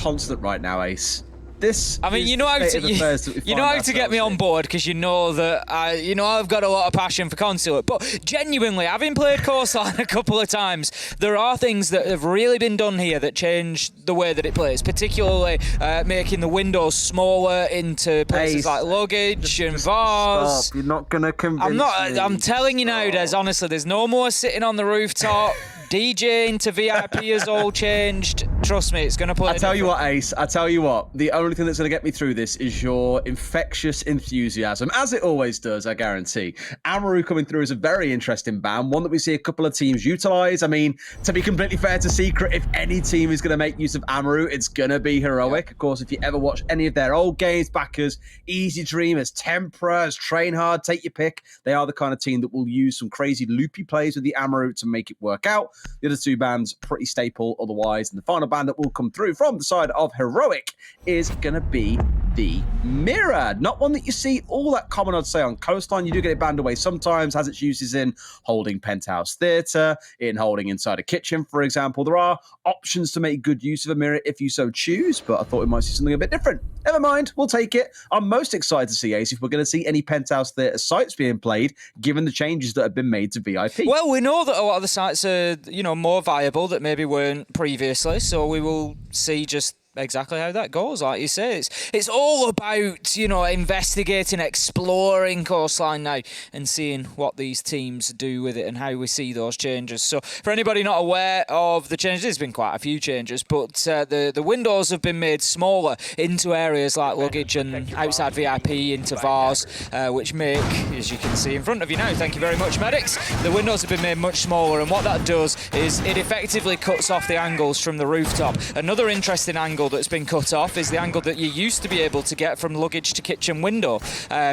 constant right now, Ace. This I mean, you know how to get me on board because you know that I've got a lot of passion for Consulate. But genuinely, having played Coastline a couple of times, there are things that have really been done here that change the way that it plays. Particularly making the windows smaller into places like luggage and vase. Stop. You're not gonna convince me. I'm telling you now, Des. Honestly, there's no more sitting on the rooftop. DJing to VIP has all changed. Trust me, it's going to play. I tell you what, Ace. I tell you what. The only thing that's going to get me through this is your infectious enthusiasm, as it always does. I guarantee. Amaru coming through is a very interesting ban, one that we see a couple of teams utilize. I mean, to be completely fair to Secret, if any team is going to make use of Amaru, it's going to be Heroic. Of course, if you ever watch any of their old games, back as Easy Dreamers, Tempera, as Train Hard, take your pick. They are the kind of team that will use some crazy loopy plays with the Amaru to make it work out. The other two bands, pretty staple otherwise. And the final band that will come through from the side of Heroic is going to be the Mirror. Not one that you see all that common, I'd say, on Coastline. You do get it banned away sometimes, has its uses in holding Penthouse Theatre, in holding inside a kitchen, for example. There are options to make good use of a Mirror if you so choose, but I thought we might see something a bit different. Never mind, we'll take it. I'm most excited to see, Ace, if we're going to see any Penthouse Theatre sites being played, given the changes that have been made to VIP. Well, we know that a lot of the sites are, more viable that maybe weren't previously, so we will see just exactly how that goes. Like you say, it's all about investigating, exploring Coastline now and seeing what these teams do with it and how we see those changes. So for anybody not aware of the changes, there's been quite a few changes, but the windows have been made smaller into areas like luggage and outside VIP into vase, which make, as you can see in front of you now, thank you very much, medics, the windows have been made much smaller, and what that does is it effectively cuts off the angles from the rooftop. Another interesting angle that's been cut off is the angle that you used to be able to get from luggage to kitchen window.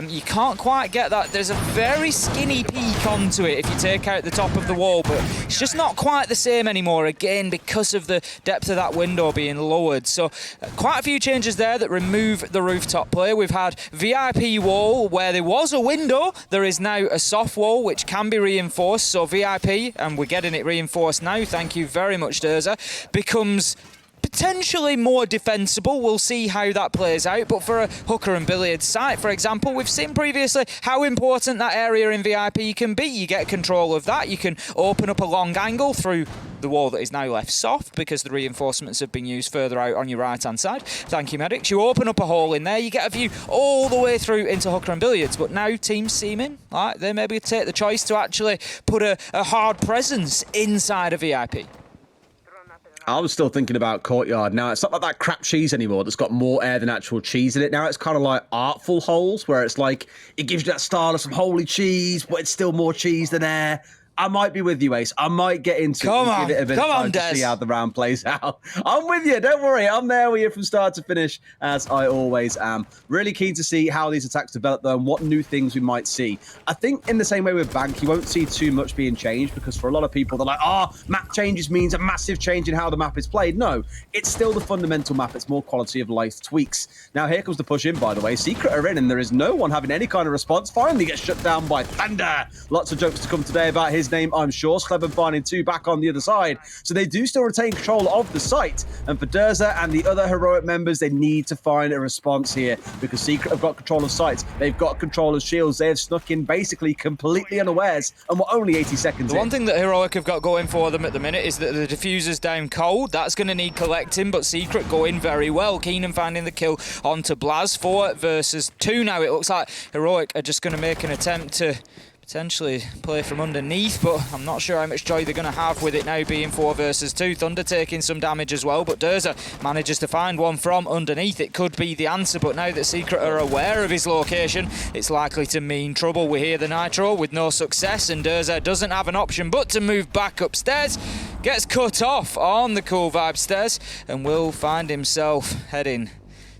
You can't quite get that. There's a very skinny peak onto it if you take out the top of the wall, but it's just not quite the same anymore, again, because of the depth of that window being lowered. So quite a few changes there that remove the rooftop play. We've had VIP wall where there was a window. There is now a soft wall which can be reinforced. So VIP, and we're getting it reinforced now, thank you very much, Durza, becomes potentially more defensible. We'll see how that plays out. But for a hooker and billiards site, for example, we've seen previously how important that area in VIP can be. You get control of that. You can open up a long angle through the wall that is now left soft because the reinforcements have been used further out on your right-hand side. Thank you, medics. You open up a hole in there, you get a view all the way through into hooker and billiards. But now teams seeming like they maybe take the choice to actually put a hard presence inside a VIP. I was still thinking about Courtyard. Now, it's not like that crap cheese anymore that's got more air than actual cheese in it. Now it's kind of like artful holes where it's like it gives you that style of some holy cheese, but it's still more cheese than air. I might be with you, Ace. I might get into it and give it a bit of time to see how the round plays out. I'm with you. Don't worry. I'm there with you from start to finish, as I always am. Really keen to see how these attacks develop, though, and what new things we might see. I think in the same way with Bank, you won't see too much being changed, because for a lot of people, they're like, map changes means a massive change in how the map is played. No, it's still the fundamental map. It's more quality of life tweaks. Now, here comes the push in, by the way. Secret are in, and there is no one having any kind of response. Finally gets shut down by Thunder. Lots of jokes to come today about his name, I'm sure. Clever finding two back on the other side. So they do still retain control of the site. And for Durza and the other heroic members, they need to find a response here, because Secret have got control of sites. They've got control of shields. They have snuck in basically completely unawares, and we're only 80 seconds in. The one thing that Heroic have got going for them at the minute is that the diffuser's down cold. That's going to need collecting, but Secret going very well. Keenan finding the kill onto Blaz. 4 versus 2 now. It looks like Heroic are just going to make an attempt to potentially play from underneath, but I'm not sure how much joy they're going to have with it now being 4 versus 2. Thunder taking some damage as well, but Durza manages to find one from underneath. It could be the answer, but now that Secret are aware of his location, it's likely to mean trouble. We hear the Nitro with no success, and Durza doesn't have an option but to move back upstairs. Gets cut off on the Cool Vibe stairs, and will find himself heading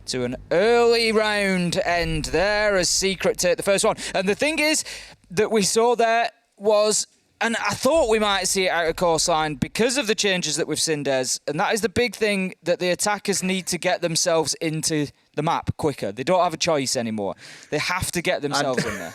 to an early round end there as Secret take the first one. And the thing is that we saw there was, and I thought we might see it out of Coastline because of the changes that we've seen, Des, and that is the big thing, that the attackers need to get themselves into the map quicker. They don't have a choice anymore. They have to get themselves in there.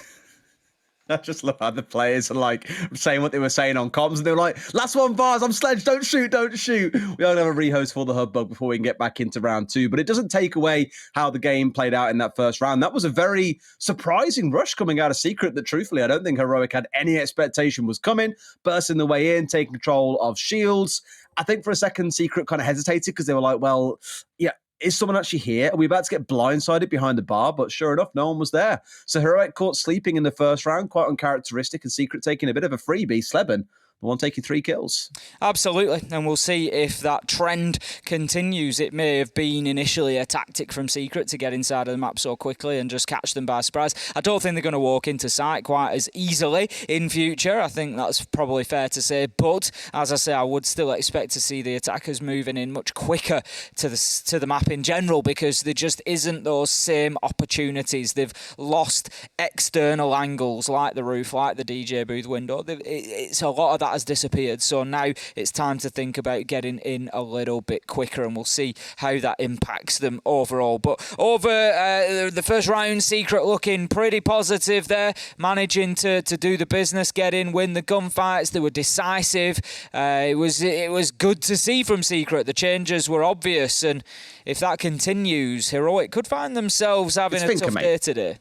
I just love how the players are like saying what they were saying on comms, and they were like, "Last one, Vars, I'm Sledge, don't shoot, don't shoot." We are going to have a rehost for the hubbub before we can get back into round two, but it doesn't take away how the game played out in that first round. That was a very surprising rush coming out of Secret that, truthfully, I don't think Heroic had any expectation was coming. Bursting the way in, taking control of shields. I think for a second, Secret kind of hesitated because they were like, well, yeah, is someone actually here? Are we about to get blindsided behind the bar? But sure enough, no one was there. So Heroic caught sleeping in the first round, quite uncharacteristic, and Secret taking a bit of a freebie. Sleben, the one taking 3 kills. Absolutely, and we'll see if that trend continues. It may have been initially a tactic from Secret to get inside of the map so quickly and just catch them by surprise. I don't think they're going to walk into sight quite as easily in future. I think that's probably fair to say, but as I say, I would still expect to see the attackers moving in much quicker to the map in general, because there just isn't those same opportunities. They've lost external angles like the roof, like the DJ booth window. It's a lot of that has disappeared, so now it's time to think about getting in a little bit quicker, and we'll see how that impacts them overall. But over the first round, Secret looking pretty positive there, managing to do the business, get in, win the gunfights. They were decisive. It was good to see from Secret. The changes were obvious, and if that continues, Heroic could find themselves having a tough day today.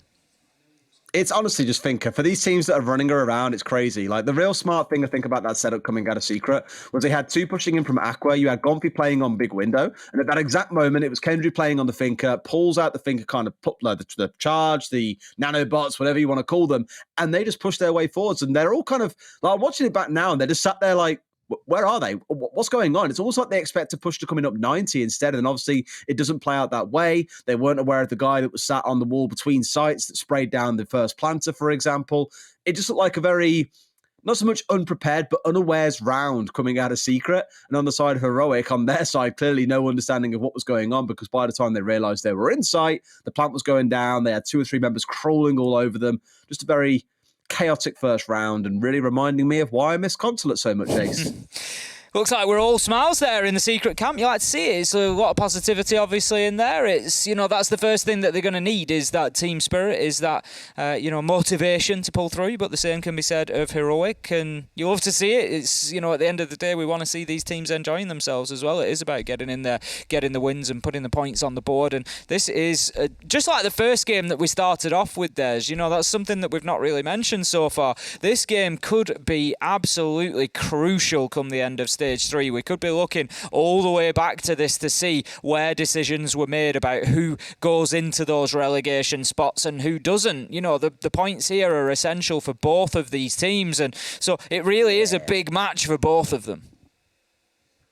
It's honestly just Finker. For these teams that are running her around, it's crazy. Like, the real smart thing I think about that setup coming out of Secret was they had 2 pushing in from Aqua. You had Gonfi playing on Big Window. And at that exact moment, it was Kendry playing on the Finker, pulls out the Finker, kind of put the charge, the nanobots, whatever you want to call them. And they just push their way forwards. And they're all kind of, like, I'm watching it back now, and they're just sat there like, where are they? What's going on? It's almost like they expect to push to coming up 90 instead. And obviously, it doesn't play out that way. They weren't aware of the guy that was sat on the wall between sites that sprayed down the first planter, for example. It just looked like a very, not so much unprepared, but unawares round coming out of Secret. And on the side of Heroic, on their side, clearly no understanding of what was going on, because by the time they realized they were in sight, the plant was going down. They had 2 or 3 members crawling all over them. Just a very chaotic first round, and really reminding me of why I miss Consulate so much, Ace. Looks like we're all smiles there in the Secret camp. You like to see it. It's a lot of positivity, obviously, in there. It's, that's the first thing that they're going to need, is that team spirit, is that, motivation to pull through. But the same can be said of Heroic, and you love to see it. It's, at the end of the day, we want to see these teams enjoying themselves as well. It is about getting in there, getting the wins and putting the points on the board. And this is just like the first game that we started off with, Des. That's something that we've not really mentioned so far. This game could be absolutely crucial come the end of Stage 3. We could be looking all the way back to this to see where decisions were made about who goes into those relegation spots and who doesn't. The points here are essential for both of these teams, and so it really is a big match for both of them.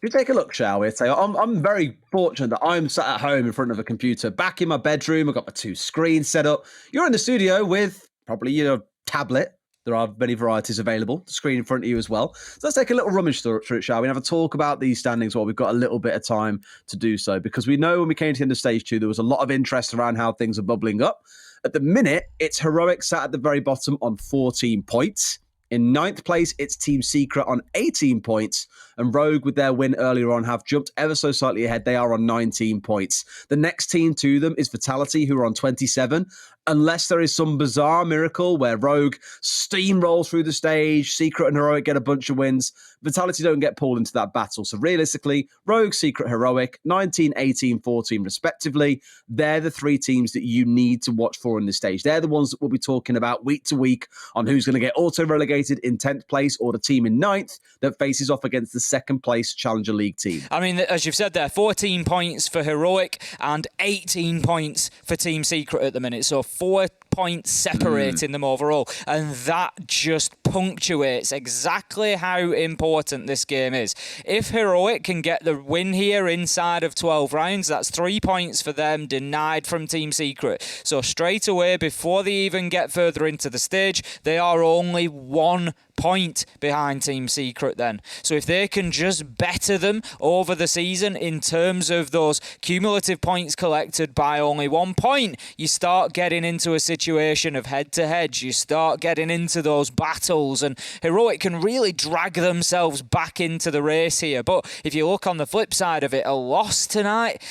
If you take a look, shall we? I'm very fortunate that I'm sat at home in front of a computer, back in my bedroom. I've got my 2 screens set up. You're in the studio with probably your tablet. There are many varieties available. The screen in front of you as well. So let's take a little rummage through it, shall we? And have a talk about these standings while we've got a little bit of time to do so. Because we know when we came to the end of Stage 2, there was a lot of interest around how things are bubbling up. At the minute, it's Heroic sat at the very bottom on 14 points. In 9th place, it's Team Secret on 18 points. And Rogue, with their win earlier on, have jumped ever so slightly ahead. They are on 19 points. The next team to them is Vitality, who are on 27. Unless there is some bizarre miracle where Rogue steamrolls through the stage, Secret and Heroic get a bunch of wins, Vitality don't get pulled into that battle. So realistically, Rogue, Secret, Heroic, 19, 18, 14 respectively, they're the 3 teams that you need to watch for in this stage. They're the ones that we'll be talking about week to week on who's going to get auto-relegated in 10th place, or the team in 9th that faces off against the 2nd place Challenger League team. I mean, as you've said there, 14 points for Heroic and 18 points for Team Secret at the minute. So 4 points separating them overall, and that just punctuates exactly how important this game is. If Heroic can get the win here inside of 12 rounds, that's 3 points for them denied from Team Secret. So straight away, before they even get further into the stage, they are only 1 point behind Team Secret then. So if they can just better them over the season in terms of those cumulative points collected by only 1 point, you start getting into a situation of head-to-head. You start getting into those battles, and Heroic can really drag themselves back into the race here. But if you look on the flip side of it, a loss tonight,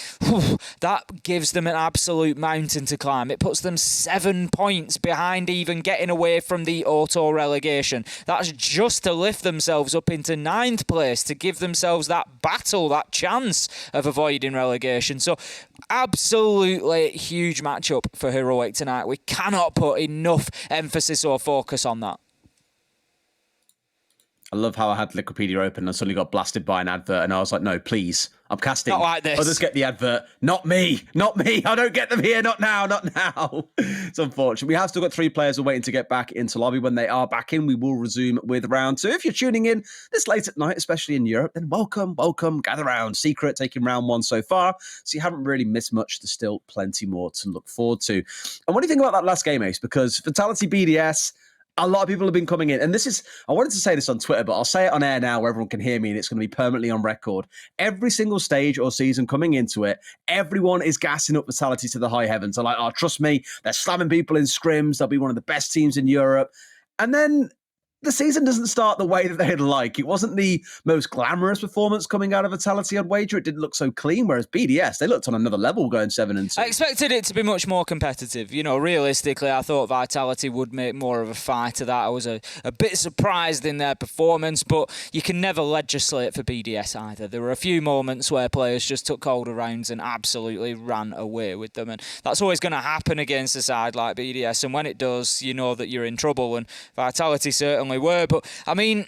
that gives them an absolute mountain to climb. It puts them 7 points behind even getting away from the auto-relegation. That's just to lift themselves up into 9th place, to give themselves that battle, that chance of avoiding relegation. So absolutely huge matchup for Heroic tonight. We cannot put enough emphasis or focus on that. I love how I had Wikipedia open and I suddenly got blasted by an advert, and I was like, no, please, I'm casting. Not like this. Others get the advert. Not me. Not me. I don't get them here. Not now. Not now. It's unfortunate. We have still got 3 players who are waiting to get back into lobby. When they are back in, we will resume with round 2. If you're tuning in this late at night, especially in Europe, then welcome. Gather round. Secret taking round 1 so far. So you haven't really missed much. There's still plenty more to look forward to. And what do you think about that last game, Ace? Because Vitality BDS, a lot of people have been coming in, and I wanted to say this on Twitter, but I'll say it on air now where everyone can hear me, and it's going to be permanently on record. Every single stage or season coming into it, everyone is gassing up Vitality to the high heavens. They're like, oh, trust me, they're slamming people in scrims. They'll be one of the best teams in Europe. And then the season doesn't start the way that they'd like. It wasn't the most glamorous performance coming out of Vitality on Wager. It didn't look so clean, whereas BDS, they looked on another level going 7-2. I expected it to be much more competitive. You know, realistically, I thought Vitality would make more of a fight of that. I was a bit surprised in their performance, but you can never legislate for BDS either. There were a few moments where players just took hold of rounds and absolutely ran away with them, and that's always going to happen against a side like BDS, and when it does, you know that you're in trouble, and Vitality certainly were. But I mean,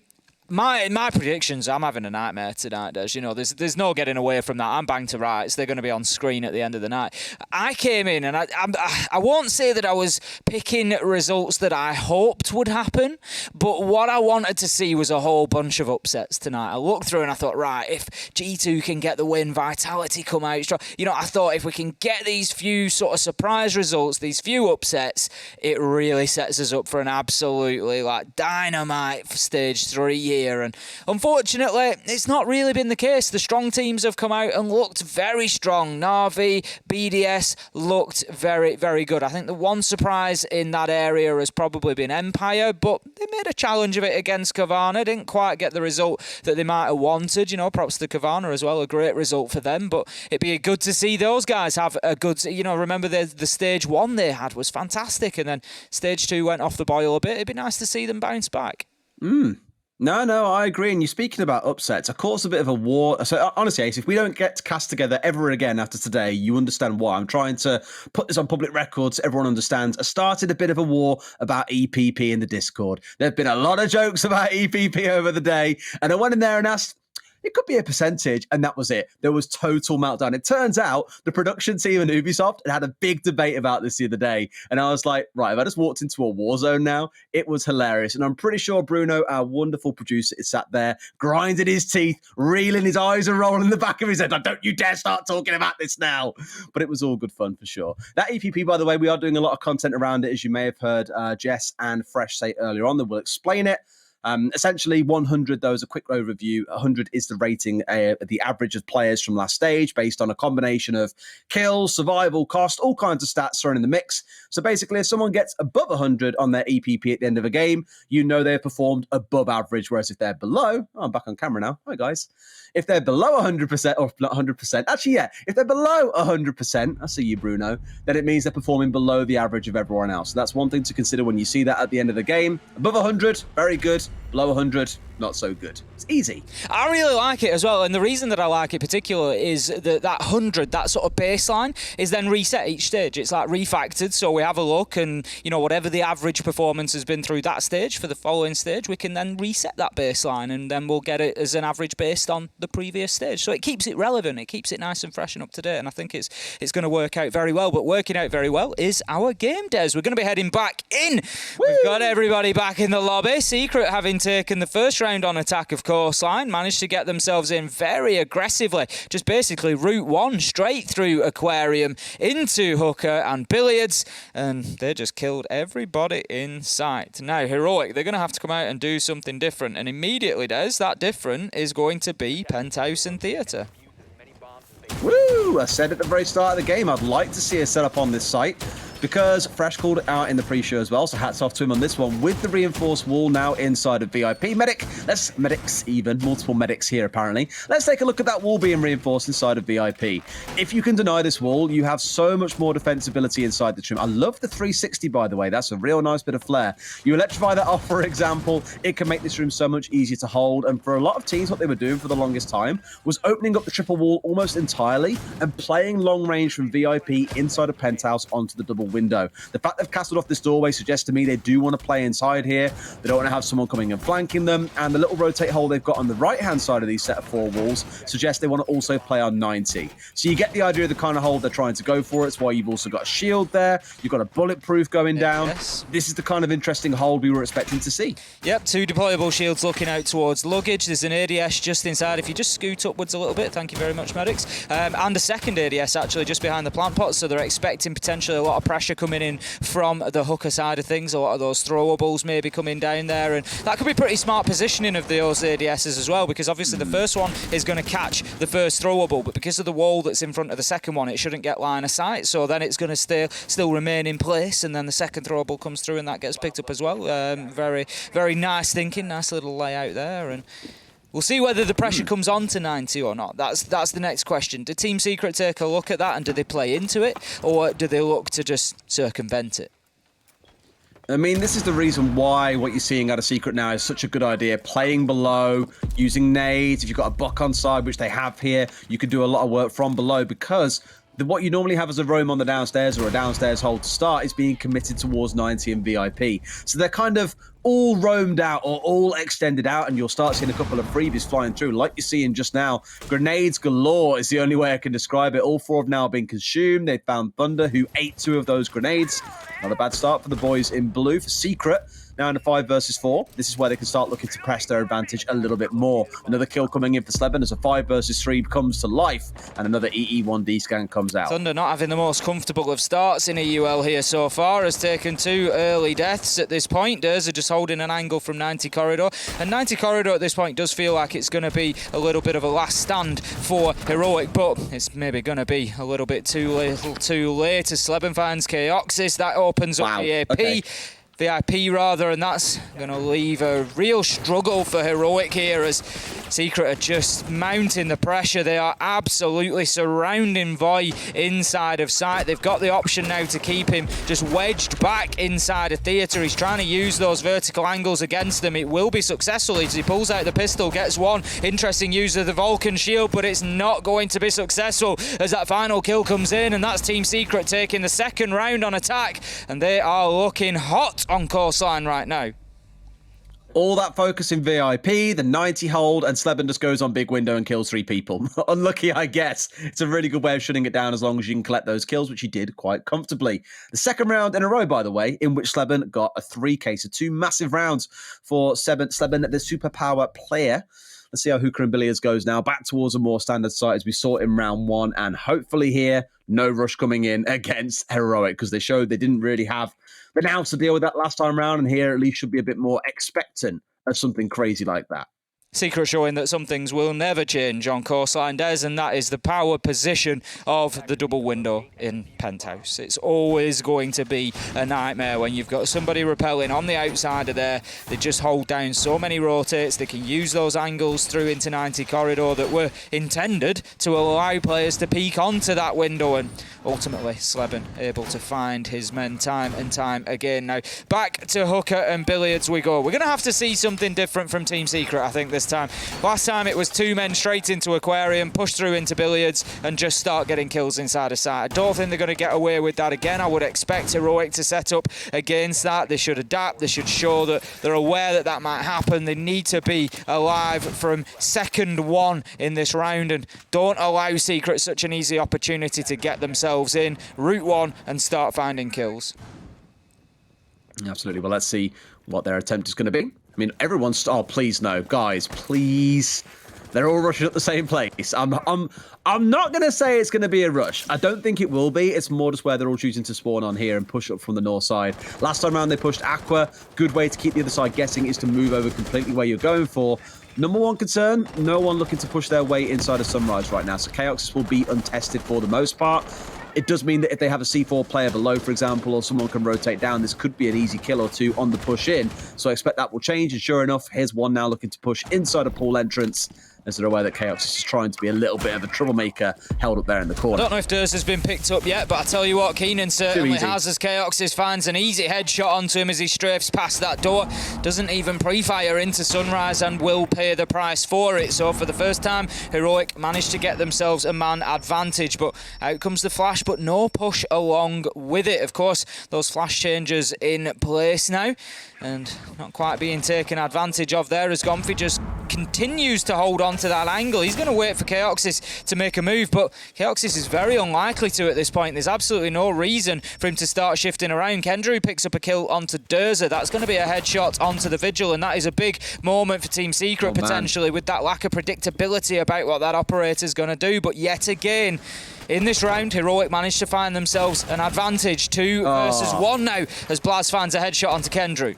my predictions, I'm having a nightmare tonight, Des. You know, there's no getting away from that. I'm banged to rights. They're going to be on screen at the end of the night. I came in and I won't say that I was picking results that I hoped would happen, but what I wanted to see was a whole bunch of upsets tonight. I looked through and I thought, right, if G2 can get the win, Vitality come out strong. You know, I thought if we can get these few sort of surprise results, these few upsets, it really sets us up for an absolutely like dynamite stage 3 year. And unfortunately, it's not really been the case. The strong teams have come out and looked very strong. Na'Vi, BDS looked very, very good. I think the one surprise in that area has probably been Empire, but they made a challenge of it against Kavana. Didn't quite get the result that they might have wanted. You know, props to Kavana as well. A great result for them, but it'd be good to see those guys have a good, you know, remember the stage 1 they had was fantastic, and then stage 2 went off the boil a bit. It'd be nice to see them bounce back. No, I agree. And you're speaking about upsets. Of course, a bit of a war. So honestly, Ace, if we don't get cast together ever again after today, you understand why. I'm trying to put this on public record so everyone understands. I started a bit of a war about EPP in the Discord. There have been a lot of jokes about EPP over the day. And I went in there and asked, it could be a percentage, and that was it. There was total meltdown. It turns out the production team in Ubisoft had a big debate about this the other day, and I was like, right, have I just walked into a war zone now? It was hilarious, and I'm pretty sure Bruno, our wonderful producer, is sat there, grinding his teeth, reeling, his eyes are rolling in the back of his head, like, don't you dare start talking about this now. But it was all good fun for sure. That EPP, by the way, we are doing a lot of content around it, as you may have heard Jess and Fresh say earlier on, that will explain it. Essentially, 100, though, is a quick overview. 100 is the rating, the average of players from last stage based on a combination of kills, survival, cost, all kinds of stats thrown in the mix. So basically, if someone gets above 100 on their EPP at the end of a game, you know they've performed above average. Whereas if they're below, I'm back on camera now. Hi, guys. If they're below 100%, or not 100%, actually, yeah, if they're below 100%, I see you, Bruno, then it means they're performing below the average of everyone else. So that's one thing to consider when you see that at the end of the game. Above 100, very good. Below 100, not so good. It's easy. I really like it as well, and the reason that I like it particularly is that 100, that sort of baseline, is then reset each stage. It's like refactored, so we have a look, and you know, whatever the average performance has been through that stage for the following stage, we can then reset that baseline, and then we'll get it as an average based on the previous stage. So it keeps it relevant, it keeps it nice and fresh and up to date, and I think it's going to work out very well. But working out very well is our game days. We're going to be heading back in. Woo! We've got everybody back in the lobby. Secret having having taken the first round on attack of Coastline, managed to get themselves in very aggressively. Just basically route one straight through Aquarium into Hooker and Billiards, and they just killed everybody in sight. Now, Heroic, they're going to have to come out and do something different, and immediately, that different is going to be Penthouse and Theatre. Woo! I said at the very start of the game, I'd like to see a setup on this site, because Fresh called it out in the pre-show as well, so hats off to him on this one. With the reinforced wall now inside of VIP. Medics even, multiple medics here apparently. Let's take a look at that wall being reinforced inside of VIP. If you can deny this wall, you have so much more defensibility inside the trim. I love the 360, by the way. That's a real nice bit of flair. You electrify that off, for example, it can make this room so much easier to hold. And for a lot of teams, what they were doing for the longest time was opening up the triple wall almost entirely and playing long range from VIP inside of Penthouse onto the double window. The fact they've castled off this doorway suggests to me they do want to play inside here. They don't want to have someone coming and flanking them, and the little rotate hole they've got on the right-hand side of these set of 4 walls suggests they want to also play on 90. So you get the idea of the kind of hold they're trying to go for. It's why you've also got a shield there. You've got a bulletproof going down. Yes. This is the kind of interesting hold we were expecting to see. Yep, 2 deployable shields looking out towards luggage. There's an ADS just inside. If you just scoot upwards a little bit, thank you very much, medics. And a second ADS actually just behind the plant pot, so they're expecting potentially a lot of pressure coming in from the Hooker side of things. A lot of those throwables maybe coming down there, and that could be pretty smart positioning of those ADSs as well, because obviously the first one is going to catch the first throwable, but because of the wall that's in front of the second one, it shouldn't get line of sight, so then it's going to still remain in place, and then the second throwable comes through and that gets picked up as well. Very, very nice thinking, nice little layout there, and we'll see whether the pressure comes on to 90 or not. That's the next question. Do Team Secret take a look at that and do they play into it, or do they look to just circumvent it? I mean, this is the reason why what you're seeing out of Secret now is such a good idea. Playing below, using nades. If you've got a buck on side, which they have here, you can do a lot of work from below, because what you normally have as a roam on the downstairs or a downstairs hold to start is being committed towards 90 and VIP. So they're kind of all roamed out or all extended out, and you'll start seeing a couple of freebies flying through like you're seeing just now. Grenades galore is the only way I can describe it. All 4 have now been consumed. They found Thunder, who ate 2 of those grenades. Not a bad start for the boys in blue. For Secret, now in a 5 versus 4, this is where they can start looking to press their advantage a little bit more. Another kill coming in for Sleben as a 5 versus 3 comes to life, and another EE1D scan comes out. Thunder not having the most comfortable of starts in EUL here so far, has taken 2 early deaths at this point. Durza just holding an angle from 90 corridor, and 90 corridor at this point does feel like it's going to be a little bit of a last stand for Heroic, but it's maybe going to be a little bit too late as Sleben finds Chaoxis. That opens up the AP. Okay. VIP rather, and that's going to leave a real struggle for Heroic here as Secret are just mounting the pressure. They are absolutely surrounding Voy inside of sight. They've got the option now to keep him just wedged back inside of Theatre. He's trying to use those vertical angles against them. It will be successful as he pulls out the pistol, gets one. Interesting use of the Vulcan shield, but it's not going to be successful as that final kill comes in, and that's Team Secret taking the second round on attack, and they are looking hot on Coastline right now. All that focus in VIP, the 90 hold, and Sleben just goes on big window and kills 3 people. Unlucky, I guess. It's a really good way of shutting it down as long as you can collect those kills, which he did quite comfortably. The second round in a row, by the way, in which Sleben got a 3K. So 2 massive rounds for Sleben, the superpower player. Let's see how Hooker and Billiards goes now. Back towards a more standard site as we saw in round 1. And hopefully here, no rush coming in against Heroic, because they showed they didn't really have the now to deal with that last time round. And here at least should be a bit more expectant of something crazy like that. Secret showing that some things will never change on Coastline Des, and that is the power position of the double window in Penthouse. It's always going to be a nightmare when you've got somebody rappelling on the outside of there. They just hold down so many rotates. They can use those angles through into 90 corridor that were intended to allow players to peek onto that window, and ultimately Sleben able to find his men time and time again. Now back to Hooker and Billiards we go. We're going to have to see something different from Team Secret, I think, this time. Last time it was 2 men straight into Aquarium, push through into Billiards and just start getting kills inside of sight. I don't think they're going to get away with that again. I would expect Heroic to set up against that. They should adapt. They should show that they're aware that that might happen. They need to be alive from second 1 in this round, and don't allow Secret such an easy opportunity to get themselves in route 1 and start finding kills. Absolutely. Well, let's see what their attempt is going to be. I mean, everyone's... Oh, please no. Guys, please. They're all rushing at the same place. I'm not going to say it's going to be a rush. I don't think it will be. It's more just where they're all choosing to spawn on here and push up from the north side. Last time around, they pushed Aqua. Good way to keep the other side guessing is to move over completely where you're going for. Number one concern, no one looking to push their way inside of Sunrise right now. So Chaoxys will be untested for the most part. It does mean that if they have a C4 player below, for example, or someone can rotate down, this could be an easy kill or two on the push in. So I expect that will change. And sure enough, here's one now looking to push inside a pool entrance, as they're aware that Chaoxys is trying to be a little bit of a troublemaker held up there in the corner. I don't know if Durs has been picked up yet, but I tell you what, Keenan certainly has, as Chaoxys finds an easy headshot onto him as he strafes past that door. Doesn't even pre-fire into Sunrise and will pay the price for it. So for the first time, Heroic managed to get themselves a man advantage, but out comes the flash, but no push along with it. Of course, those flash changes in place now, and not quite being taken advantage of there as Gomfi just continues to hold on to that angle. He's going to wait for Chaoxys to make a move, but Chaoxys is very unlikely to at this point. There's absolutely no reason for him to start shifting around. Kendra picks up a kill onto Durza. That's going to be a headshot onto the Vigil, and that is a big moment for Team Secret potentially, with that lack of predictability about what that operator's going to do. But yet again, in this round, Heroic managed to find themselves an advantage. 2 versus 1 now, as Blaz finds a headshot onto Kendra.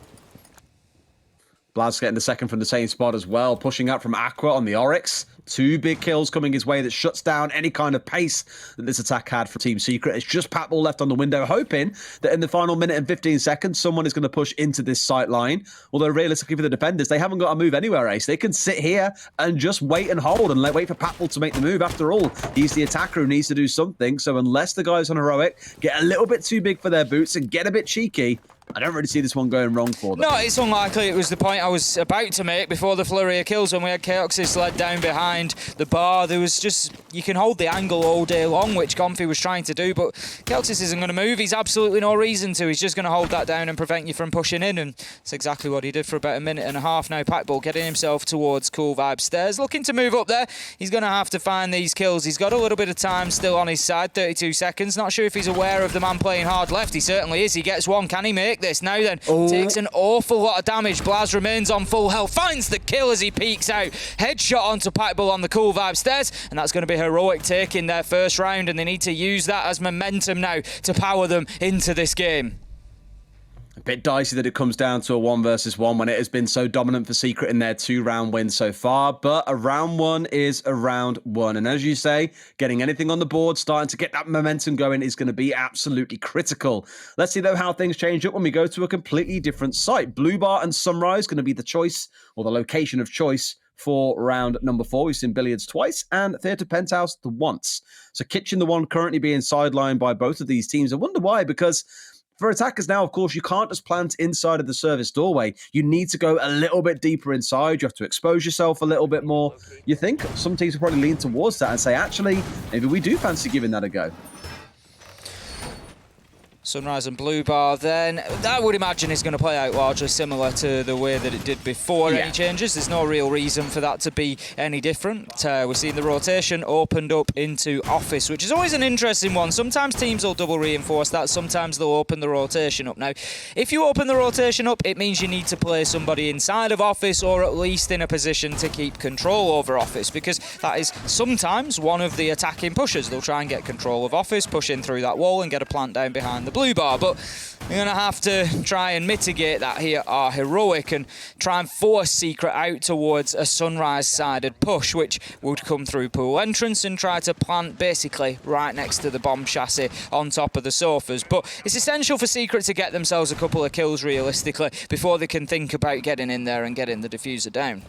Blaz getting the second from the same spot as well, pushing out from Aqua on the Oryx. 2 big kills coming his way that shuts down any kind of pace that this attack had for Team Secret. It's just Patball left on the window, hoping that in the final minute and 15 seconds, someone is going to push into this sight line. Although realistically for the defenders, they haven't got to move anywhere, Ace. They can sit here and just wait and hold and wait for Patball to make the move. After all, he's the attacker who needs to do something. So unless the guys on Heroic get a little bit too big for their boots and get a bit cheeky, I don't really see this one going wrong for them. No, it's unlikely. It was the point I was about to make before the flurry of kills when we had Chaoxys led down behind the bar. There was just... You can hold the angle all day long, which Gomfi was trying to do, but Chaoxys isn't going to move. He's absolutely no reason to. He's just going to hold that down and prevent you from pushing in, and that's exactly what he did for about a minute and a half now. Packball getting himself towards Cool Vibe Stairs, looking to move up there. He's going to have to find these kills. He's got a little bit of time still on his side, 32 seconds. Not sure if he's aware of the man playing hard left. He certainly is. He gets one. Can he make this? Now then, takes an awful lot of damage. Blaz remains on full health, finds the kill as he peeks out. Headshot onto Packball on the Cool Vibe Stairs, and that's going to be Heroic taking their first round, and they need to use that as momentum now to power them into this game. A bit dicey that it comes down to a 1 versus 1 when it has been so dominant for Secret in their 2-round wins so far. But a round 1 is a round 1. And as you say, getting anything on the board, starting to get that momentum going is going to be absolutely critical. Let's see, though, how things change up when we go to a completely different site. Blue Bar and Sunrise going to be the choice, or the location of choice, for round number 4. We've seen Billiards twice and Theatre Penthouse the once. So Kitchen, the one currently being sidelined by both of these teams. I wonder why, because for attackers now, of course, you can't just plant inside of the service doorway. You need to go a little bit deeper inside. You have to expose yourself a little bit more. You think some teams will probably lean towards that and say, actually, maybe we do fancy giving that a go. Sunrise and Blue Bar then, I would imagine is going to play out largely similar to the way that it did before any changes. There's no real reason for that to be any different. We're seeing the rotation opened up into Office, which is always an interesting one. Sometimes teams will double reinforce that, sometimes they'll open the rotation up. Now, if you open the rotation up, it means you need to play somebody inside of Office, or at least in a position to keep control over Office, because that is sometimes one of the attacking pushers. They'll try and get control of Office, push in through that wall and get a plant down behind the Blue Bar, but we're going to have to try and mitigate that here, are Heroic, and try and force Secret out towards a Sunrise-sided push, which would come through pool entrance and try to plant basically right next to the bomb chassis on top of the sofas. But it's essential for Secret to get themselves a couple of kills realistically before they can think about getting in there and getting the diffuser down.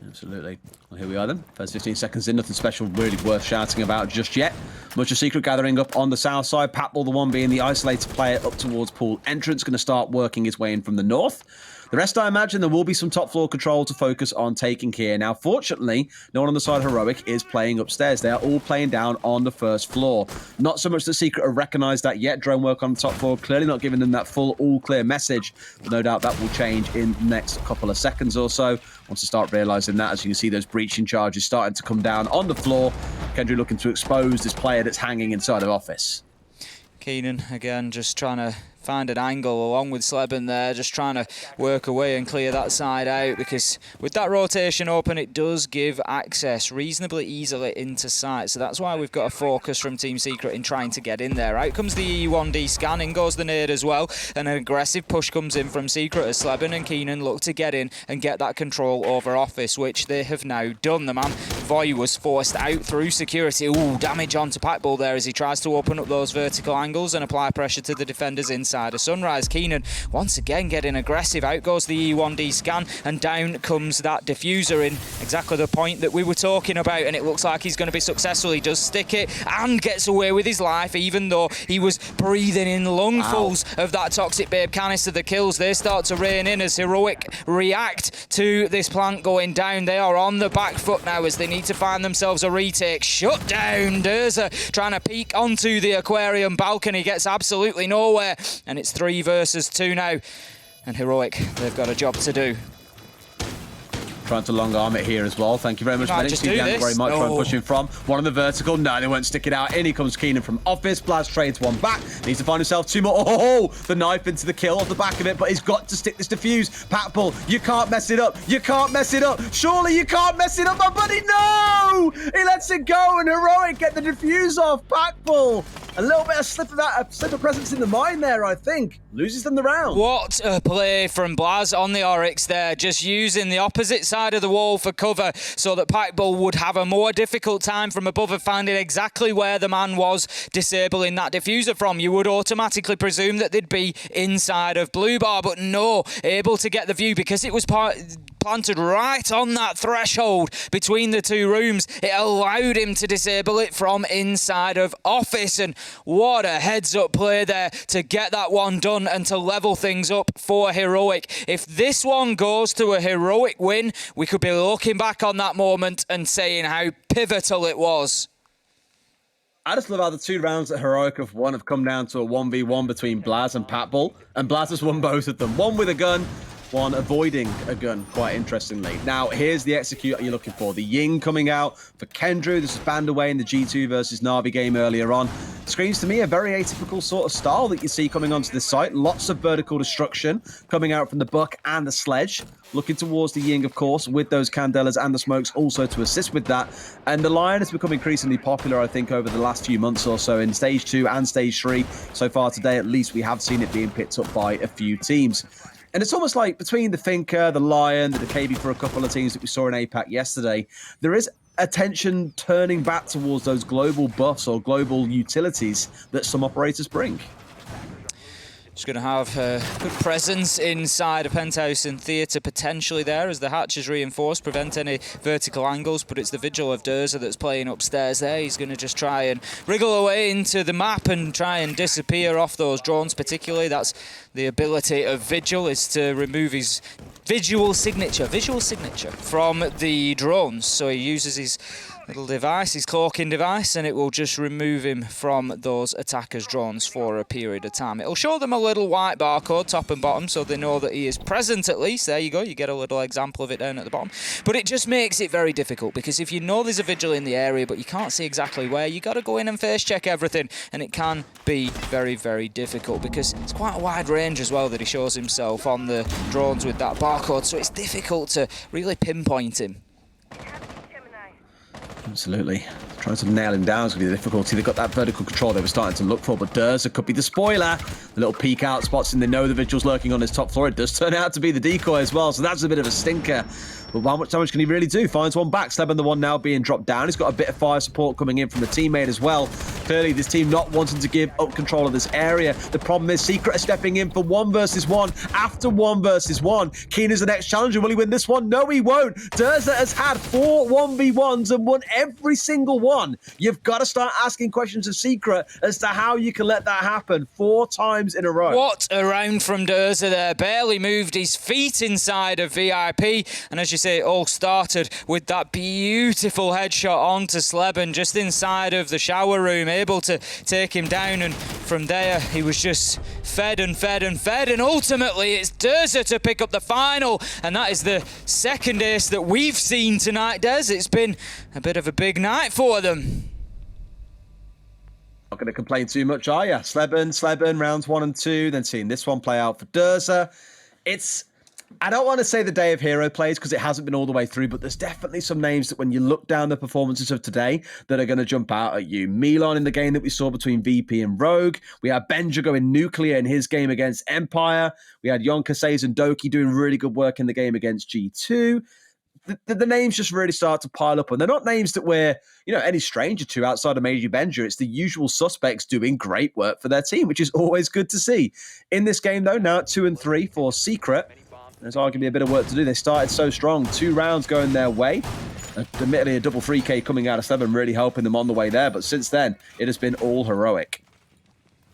Absolutely. Well, here we are then. First 15 seconds in, nothing special really worth shouting about just yet. Much of Secret gathering up on the south side. Patball, the one being the isolated player up towards pool entrance, going to start working his way in from the north. The rest, I imagine, there will be some top floor control to focus on taking here. Now, fortunately, no one on the side of Heroic is playing upstairs. They are all playing down on the first floor. Not so much that Secret have recognised that yet. Drone work on the top floor, clearly not giving them that full all-clear message. But no doubt that will change in the next couple of seconds or so. Once they start realising that, as you can see, those breaching charges starting to come down on the floor. Kendra looking to expose this player that's hanging inside of Office. Keenan, again, just trying to find an angle along with Sleben there, just trying to work away and clear that side out, because with that rotation open, it does give access reasonably easily into sight. So that's why we've got a focus from Team Secret in trying to get in there. Out comes the E1D scan, in goes the nade as well, and an aggressive push comes in from Secret as Sleben and Keenan look to get in and get that control over Office, which they have now done. The man Voy was forced out through security. Ooh, damage onto Packball there as he tries to open up those vertical angles and apply pressure to the defenders inside of Sunrise. Keenan once again getting aggressive. Out goes the E1D scan, and down comes that diffuser in exactly the point that we were talking about, and it looks like he's going to be successful. He does stick it and gets away with his life, even though he was breathing in lungfuls of that Toxic Babe canister. The kills, they start to rain in as Heroic react to this plant going down. They are on the back foot now as they need to find themselves a retake. Shut down. Durza trying to peek onto the aquarium balcony, gets absolutely nowhere, and it's 3 versus 2 now, and Heroic, they've got a job to do. Trying to long arm it here as well. Thank you very much, Might Medic. Very much for pushing from. One on the vertical. No, they won't stick it out. In he comes Keenan from Office. Blast trades one back. Needs to find himself 2 more. Oh, the knife into the kill off the back of it, but he's got to stick this defuse. Packball, you can't mess it up. You can't mess it up. Surely you can't mess it up, my buddy. No! He lets it go, and Heroic get the defuse off. Packball. A little bit of slip of presence in the mine there, I think. Loses them the round. What a play from Blaz on the Oryx there, just using the opposite side of the wall for cover so that Packball would have a more difficult time from above of finding exactly where the man was disabling that diffuser from. You would automatically presume that they'd be inside of Blue Bar, but no, able to get the view because it was planted right on that threshold between the 2 rooms. It allowed him to disable it from inside of Office, and what a heads-up play there to get that one done and to level things up for Heroic. If this one goes to a Heroic win, we could be looking back on that moment and saying how pivotal it was. I just love how the 2 rounds that Heroic have won have come down to a 1v1 between Blaz and Packball, and Blaz has won both of them. One with a gun, one avoiding a gun, quite interestingly. Now, here's the execute you're looking for. The Ying coming out for Kendrew. This was banned away in the G2 versus Na'Vi game earlier on. Screams to me a very atypical sort of style that you see coming onto this site. Lots of vertical destruction coming out from the Buck and the Sledge. Looking towards the Ying, of course, with those Candelas and the Smokes also to assist with that. And the Lion has become increasingly popular, I think, over the last few months or so in Stage 2 and Stage 3. So far today, at least, we have seen it being picked up by a few teams. And it's almost like between the Thinker, the Lion, the KB for a couple of teams that we saw in APAC yesterday, there is attention turning back towards those global buffs or global utilities that some operators bring. Just going to have a good presence inside a penthouse and theatre potentially there as the hatch is reinforced, prevent any vertical angles, but it's the Vigil of Durza that's playing upstairs there. He's going to just try and wriggle away into the map and try and disappear off those drones particularly. That's the ability of Vigil, is to remove his visual signature from the drones. So he uses his little device, his cloaking device, and it will just remove him from those attackers' drones for a period of time. It'll show them a little white barcode top and bottom so they know that he is present at least. There you go, you get a little example of it down at the bottom. But it just makes it very difficult because if you know there's a Vigil in the area but you can't see exactly where, you got to go in and face check everything, and it can be very, very difficult because it's quite a wide range as well that he shows himself on the drones with that barcode, so it's difficult to really pinpoint him. Absolutely. Trying to nail him down is going to be the difficulty. They've got that vertical control they were starting to look for, but Durza could be the spoiler. The little peek out spots, and they know the Vigil's lurking on his top floor. It does turn out to be the decoy as well, so that's a bit of a stinker. But how much damage can he really do? Finds one back. Sleben, the one now being dropped down. He's got a bit of fire support coming in from the teammate as well. Clearly, this team not wanting to give up control of this area. The problem is Secret are stepping in for 1 versus 1 after 1 versus 1. Keen is the next challenger. Will he win this one? No, he won't. Durza has had 4 1v1s and won every single one. You've got to start asking questions of Secret as to how you can let that happen 4 times in a row. What a round from Durza there. Barely moved his feet inside of VIP. And as you say, it all started with that beautiful headshot onto Sleben just inside of the shower room, able to take him down. And from there, he was just fed and fed and fed. And ultimately, it's Durza to pick up the final. And that is the second ace that we've seen tonight, Des. It's been a bit of a big night for them. Not going to complain too much, are you? Sleben, rounds 1 and 2, then seeing this one play out for Durza. I don't want to say the day of hero plays because it hasn't been all the way through, but there's definitely some names that when you look down the performances of today that are going to jump out at you. Milan in the game that we saw between VP and Rogue. We had Benja going nuclear in his game against Empire. We had Yonkasei's and Doki doing really good work in the game against G2. The names just really start to pile up, and they're not names that we're, any stranger to outside of Major Benja. It's the usual suspects doing great work for their team, which is always good to see. In this game, though, now at 2 and 3 for Secret, there's arguably a bit of work to do. They started so strong, 2 rounds going their way. Admittedly, a double 3K coming out of 7 really helping them on the way there, but since then, it has been all heroic.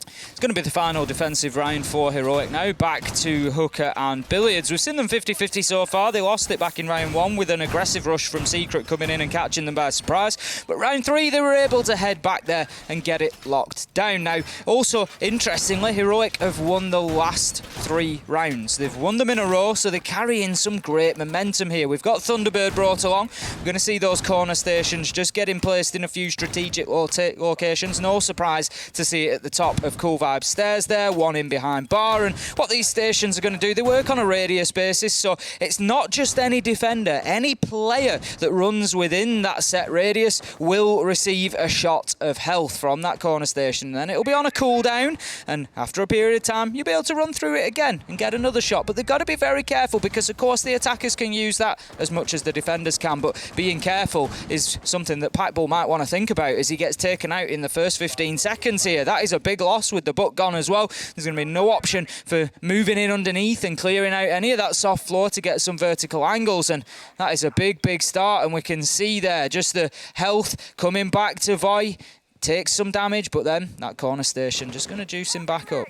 It's going to be the final defensive round for Heroic now. Back to Hooker and Billiards. We've seen them 50-50 so far. They lost it back in round 1 with an aggressive rush from Secret coming in and catching them by surprise. But round 3, they were able to head back there and get it locked down. Now, also, interestingly, Heroic have won the last 3 rounds. They've won them in a row, so they're carrying some great momentum here. We've got Thunderbird brought along. We're going to see those corner stations just getting placed in a few strategic locations. No surprise to see it at the top of Cool Vibe stairs there, one in behind bar. And what these stations are going to do, they work on a radius basis, so it's not just any defender. Any player that runs within that set radius will receive a shot of health from that corner station. Then it'll be on a cooldown, and after a period of time, you'll be able to run through it again and get another shot. But they've got to be very careful because, of course, the attackers can use that as much as the defenders can. But being careful is something that Packball might want to think about as he gets taken out in the first 15 seconds here. That is a big loss with the butt gone as well. There's going to be no option for moving in underneath and clearing out any of that soft floor to get some vertical angles, and that is a big start. And we can see there just the health coming back to Voy. Takes some damage, but then that corner station just going to juice him back up.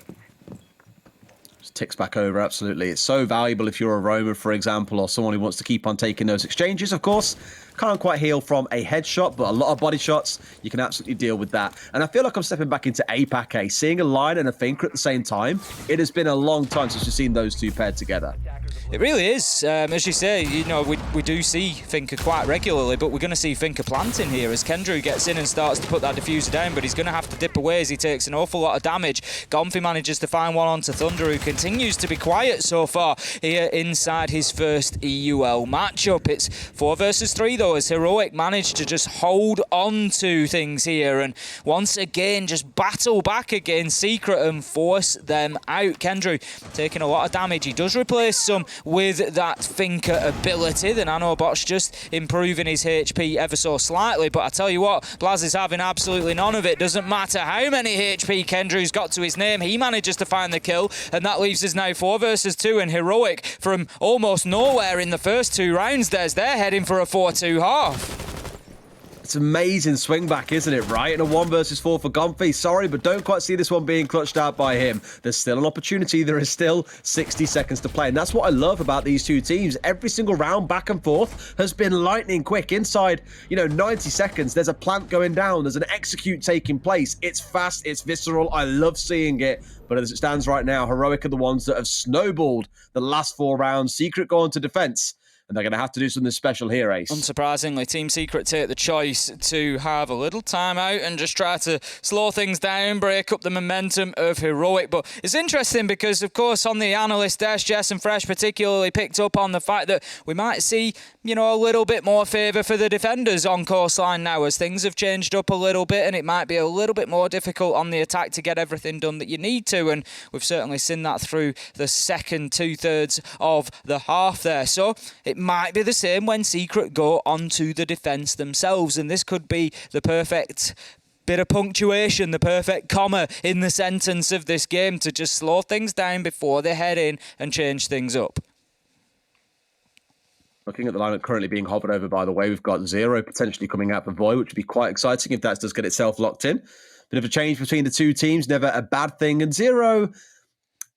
Ticks back over, absolutely. It's so valuable if you're a roamer, for example, or someone who wants to keep on taking those exchanges. Of course, can't quite heal from a headshot, but a lot of body shots, you can absolutely deal with that. And I feel like I'm stepping back into APAC, seeing a line and a thinker at the same time. It has been a long time since we've seen those two paired together. It really is. As you say, we do see Finker quite regularly, but we're going to see Finker planting here as Kendrew gets in and starts to put that diffuser down, but he's going to have to dip away as he takes an awful lot of damage. Gomfi manages to find one onto Thunder, who continues to be quiet so far here inside his first EUL matchup. It's 4 versus 3 though, as Heroic managed to just hold on to things here and once again just battle back against Secret and force them out. Kendrew taking a lot of damage. He does replace some with that Finker ability. The nanobot's just improving his HP ever so slightly, but I tell you what, Blaz is having absolutely none of it. Doesn't matter how many HP Kendrew's got to his name, he manages to find the kill, and that leaves us now 4 versus 2, and Heroic from almost nowhere in the first 2 rounds, they're heading for a 4-2 half. It's amazing swing back, isn't it, right? And a 1 versus 4 for Gomfi. Sorry, but don't quite see this one being clutched out by him. There's still an opportunity. There is still 60 seconds to play. And that's what I love about these two teams. Every single round back and forth has been lightning quick. Inside, 90 seconds, there's a plant going down. There's an execute taking place. It's fast. It's visceral. I love seeing it. But as it stands right now, Heroic are the ones that have snowballed the last 4 rounds. Secret go into defense. And they're going to have to do something special here, Ace. Unsurprisingly, Team Secret take the choice to have a little time out and just try to slow things down, break up the momentum of Heroic. But it's interesting because, of course, on the analyst desk, Jess and Fresh particularly picked up on the fact that we might see, a little bit more favour for the defenders on coastline now as things have changed up a little bit, and it might be a little bit more difficult on the attack to get everything done that you need to. And we've certainly seen that through the second 2/3 of the half there. So it might be the same when Secret go onto the defence themselves, and this could be the perfect bit of punctuation, the perfect comma in the sentence of this game to just slow things down before they head in and change things up. Looking at the lineup currently being hovered over, by the way, we've got Zero potentially coming out for Void, which would be quite exciting if that does get itself locked in. Bit of a change between the two teams, never a bad thing. And Zero,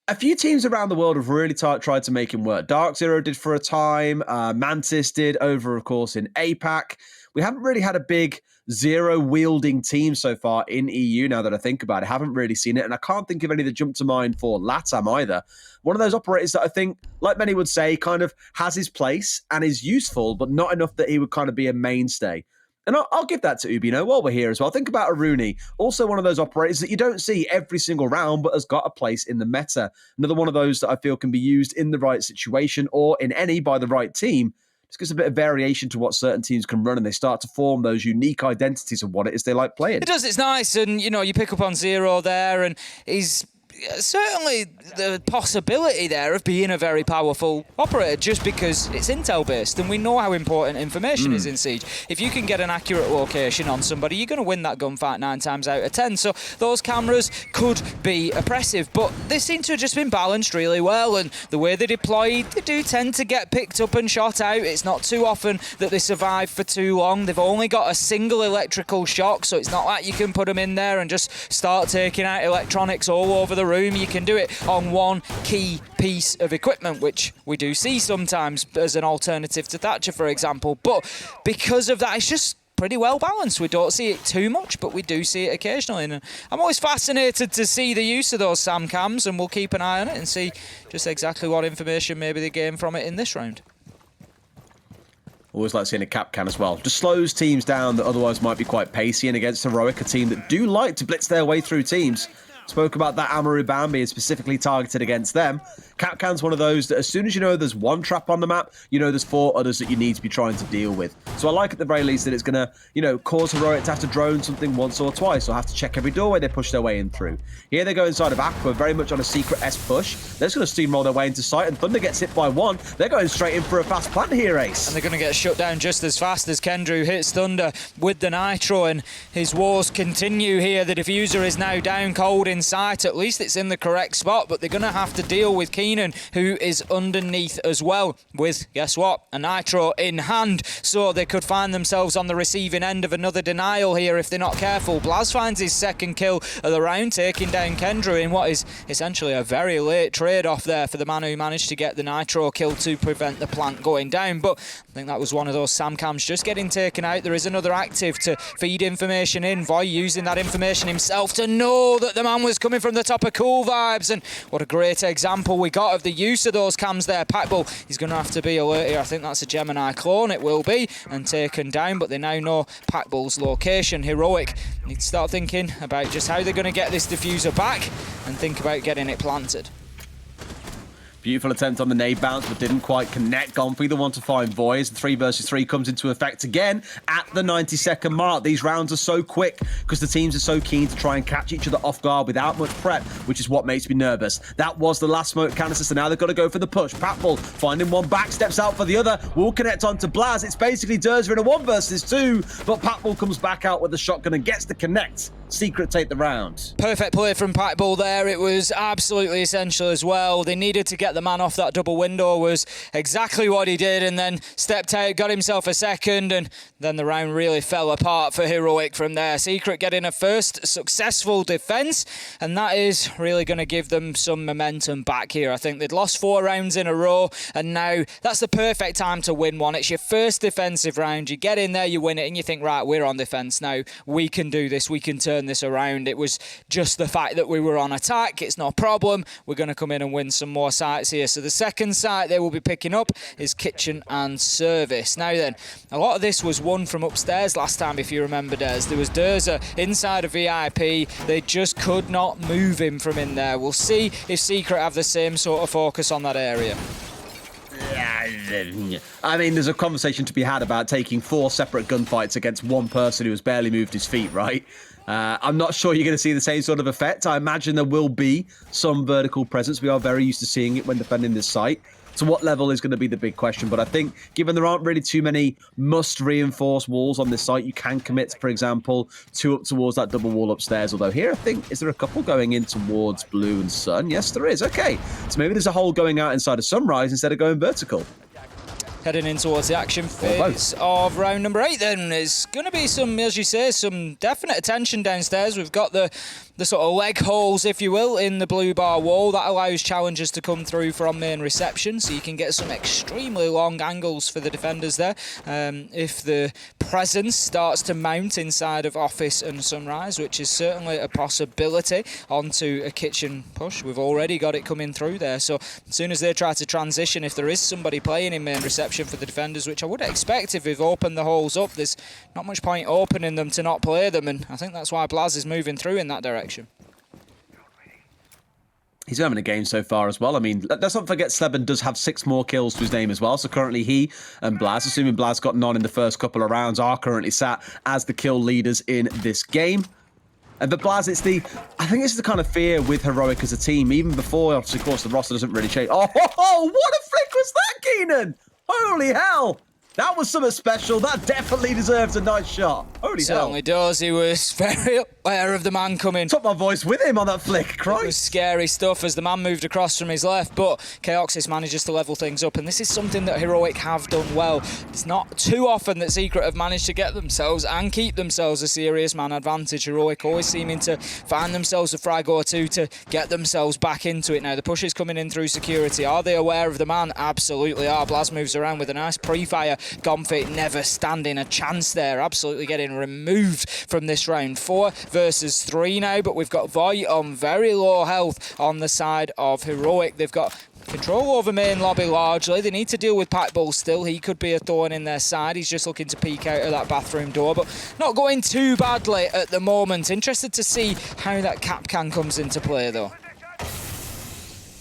a few teams around the world have really tried to make him work. Dark Zero did for a time. Mantis did over, of course, in APAC. We haven't really had a big Zero-wielding team so far in EU, now that I think about it. Haven't really seen it, and I can't think of any that jump to mind for LATAM either. One of those operators that I think, like many would say, kind of has his place and is useful, but not enough that he would kind of be a mainstay. And I'll give that to Ubi, while we're here as well. Think about Aruni, also one of those operators that you don't see every single round, but has got a place in the meta. Another one of those that I feel can be used in the right situation or in any by the right team. Just gives a bit of variation to what certain teams can run, and they start to form those unique identities of what it is they like playing. It does, it's nice, and you pick up on Zero there, and he's certainly the possibility there of being a very powerful operator just because it's intel based and we know how important information is in Siege. If you can get an accurate location on somebody, you're going to win that gunfight 9 times out of 10. So those cameras could be oppressive, but they seem to have just been balanced really well, and the way they're deployed, they do tend to get picked up and shot out. It's not too often that they survive for too long. They've only got a single electrical shock, so it's not like you can put them in there and just start taking out electronics all over the room. You can do it on one key piece of equipment, which we do see sometimes as an alternative to Thatcher, for example. But because of that, it's just pretty well balanced. We don't see it too much, but we do see it occasionally. And I'm always fascinated to see the use of those SAM cams, and we'll keep an eye on it and see just exactly what information maybe they gain from it in this round. Always like seeing a cap can as well. Just slows teams down that otherwise might be quite pacey, and against Heroic, a team that do like to blitz their way through teams. Spoke about that Amaru Ban being specifically targeted against them. Capcan's one of those that as soon as you know there's one trap on the map, there's 4 others that you need to be trying to deal with. So I like at the very least that it's going to, cause Heroic to have to drone something once or twice, or have to check every doorway they push their way in through. Here they go inside of Aqua, very much on a secret S push. They're just going to steamroll their way into sight, and Thunder gets hit by 1. They're going straight in for a fast plant here, Ace. And they're going to get shut down just as fast as Kendrew hits Thunder with the Nitro, and his wars continue here. The diffuser is now down cold in sight. At least it's in the correct spot, but they're going to have to deal with Keenan, who is underneath as well, with, guess what, a Nitro in hand. So they could find themselves on the receiving end of another denial here if they're not careful. Blaz finds his second kill of the round, taking down Kendrew in what is essentially a very late trade-off there for the man who managed to get the Nitro kill to prevent the plant going down. But I think that was one of those SAM cams just getting taken out. There is another active to feed information in. Voy using that information himself to know that the man was coming from the top of Cool Vibes, and what a great example we got of the use of those cams there. Packbull, he's going to have to be alert here. I think that's a Gemini clone, it will be, and taken down, but they now know Packbull's location. Heroic need to start thinking about just how they're going to get this diffuser back and think about getting it planted. Beautiful attempt on the nade bounce, but didn't quite connect. Gone for the one to find Voy as the 3 versus 3 comes into effect again at the 90-second mark. These rounds are so quick because the teams are so keen to try and catch each other off guard without much prep, which is what makes me nervous. That was the last smoke canister, so now they've got to go for the push. Patbull finding one back, steps out for the other, will connect onto Blaz. It's basically Durza in a 1 versus 2, but Patbull comes back out with the shotgun and gets the connect. Secret take the round. Perfect play from Packbull there. It was absolutely essential as well. They needed to get the man off that double window, was exactly what he did, and then stepped out, got himself a second, and then the round really fell apart for Heroic from there. Secret getting a first successful defense, and that is really going to give them some momentum back here. I think they'd lost 4 rounds in a row, and now that's the perfect time to win one. It's your first defensive round. You get in there, you win it, and you think, right, we're on defense now. We can do this. We can turn this around. It was just the fact that we were on attack. It's no problem. We're going to come in and win some more sites here. So the second site they will be picking up is kitchen and service. Now then, a lot of this was won from upstairs last time, if you remember, Des. There was Durza inside of VIP. They just could not move him from in there. We'll see if Secret have the same sort of focus on that area. I mean, there's a conversation to be had about taking 4 separate gunfights against one person who has barely moved his feet, right? I'm not sure you're going to see the same sort of effect. I imagine there will be some vertical presence. We are very used to seeing it when defending this site. To what level is going to be the big question. But I think given there aren't really too many must reinforce walls on this site, you can commit, for example, 2 up towards that double wall upstairs. Although here, I think, is there a couple going in towards Blue and Sun? Yes, there is. Okay. So maybe there's a hole going out inside of Sunrise instead of going vertical. Heading in towards the action phase of round number 8 then. There's going to be some, as you say, some definite attention downstairs. We've got the sort of leg holes, if you will, in the blue bar wall. That allows challengers to come through from main reception, so you can get some extremely long angles for the defenders there. If the presence starts to mount inside of Office and Sunrise, which is certainly a possibility, onto a kitchen push. We've already got it coming through there, so as soon as they try to transition, if there is somebody playing in main reception, deception for the defenders, which I would expect if we've opened the holes up. There's not much point opening them to not play them, and I think that's why Blaz is moving through in that direction. He's having a game so far as well. I mean, let's not forget Sleben does have 6 more kills to his name as well. So currently he and Blaz, assuming Blaz got none in the first couple of rounds, are currently sat as the kill leaders in this game. And but Blaz, I think it's the kind of fear with Heroic as a team, even before, obviously, of course, the roster doesn't really change. Oh, what a flick was that, Keenan? Holy hell. That was something special. That definitely deserves a nice shot. Holy hell. Certainly does. He was very aware of the man coming. Took my voice with him on that flick, Christ. It was scary stuff as the man moved across from his left, but Chaoxis manages to level things up, and this is something that Heroic have done well. It's not too often that Secret have managed to get themselves and keep themselves a serious man advantage. Heroic always seeming to find themselves a frag or two to get themselves back into it. Now, the push is coming in through security. Are they aware of the man? Absolutely are. Blaz moves around with a nice pre-fire. Gomfit never standing a chance there. Absolutely getting removed from this round. 4 versus 3 now, but we've got Void on very low health on the side of Heroic. They've got control over main lobby largely. They need to deal with Packbull still. He could be a thorn in their side. He's just looking to peek out of that bathroom door, but not going too badly at the moment. Interested to see how that Capcan comes into play though.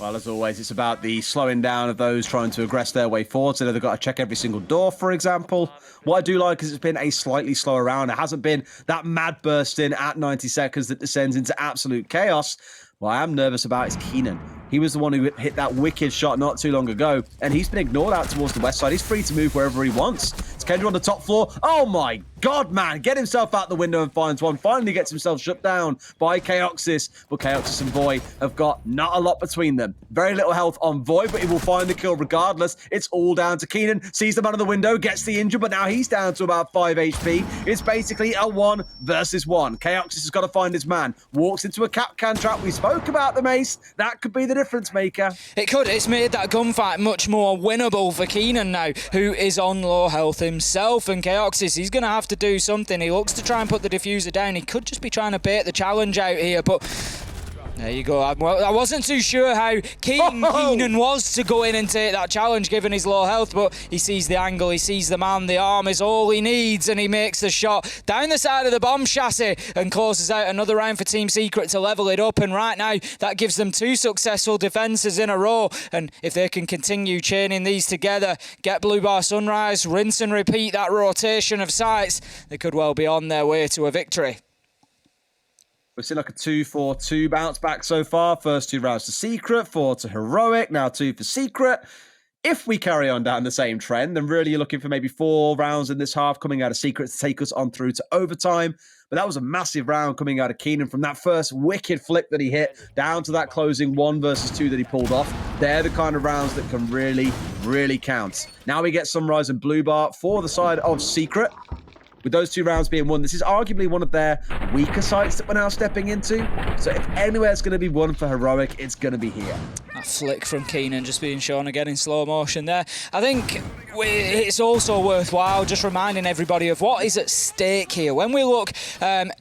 Well, as always, it's about the slowing down of those trying to aggress their way forward. So they've got to check every single door, for example. What I do like is it's been a slightly slower round. It hasn't been that mad burst in at 90 seconds that descends into absolute chaos. What I am nervous about is Keenan. He was the one who hit that wicked shot not too long ago, and he's been ignored out towards the west side. He's free to move wherever he wants. It's Kendra on the top floor. Oh my God, man. Get himself out the window and finds one. Finally gets himself shut down by Chaoxis. But Chaoxis and Void have got not a lot between them. Very little health on Void, but he will find the kill regardless. It's all down to Keenan. Sees the man on the window, gets the injury, but now he's down to about 5 HP. It's basically a 1 versus 1. Chaoxis has got to find his man. Walks into a Capcan trap. We spoke about the mace. That could be the difference maker. It could. It's made that gunfight much more winnable for Keenan now, who is on low health himself. And Chaoxis, he's going to have to do something. He looks to try and put the diffuser down. He could just be trying to bait the challenge out here, but there you go. I wasn't too sure how keen Keenan was to go in and take that challenge given his low health, but he sees the angle, he sees the man, the arm is all he needs, and he makes the shot down the side of the bomb chassis and closes out another round for Team Secret to level it up. And right now, that gives them 2 successful defences in a row, and if they can continue chaining these together, get Blue Bar Sunrise, rinse and repeat that rotation of sites, they could well be on their way to a victory. We've seen like a 2-4-2 bounce back so far. First 2 rounds to Secret, 4 to Heroic, now 2 for Secret. If we carry on down the same trend, then really you're looking for maybe 4 rounds in this half coming out of Secret to take us on through to overtime. But that was a massive round coming out of Keenan from that first wicked flick that he hit down to that closing 1 versus 2 that he pulled off. They're the kind of rounds that can really, really count. Now we get Sunrise and Blue Bar for the side of Secret. With those 2 rounds being won, this is arguably one of their weaker sites that we're now stepping into. So if anywhere's going to be won for Heroic, it's going to be here. That flick from Keenan just being shown again in slow motion there. I think it's also worthwhile just reminding everybody of what is at stake here. When we look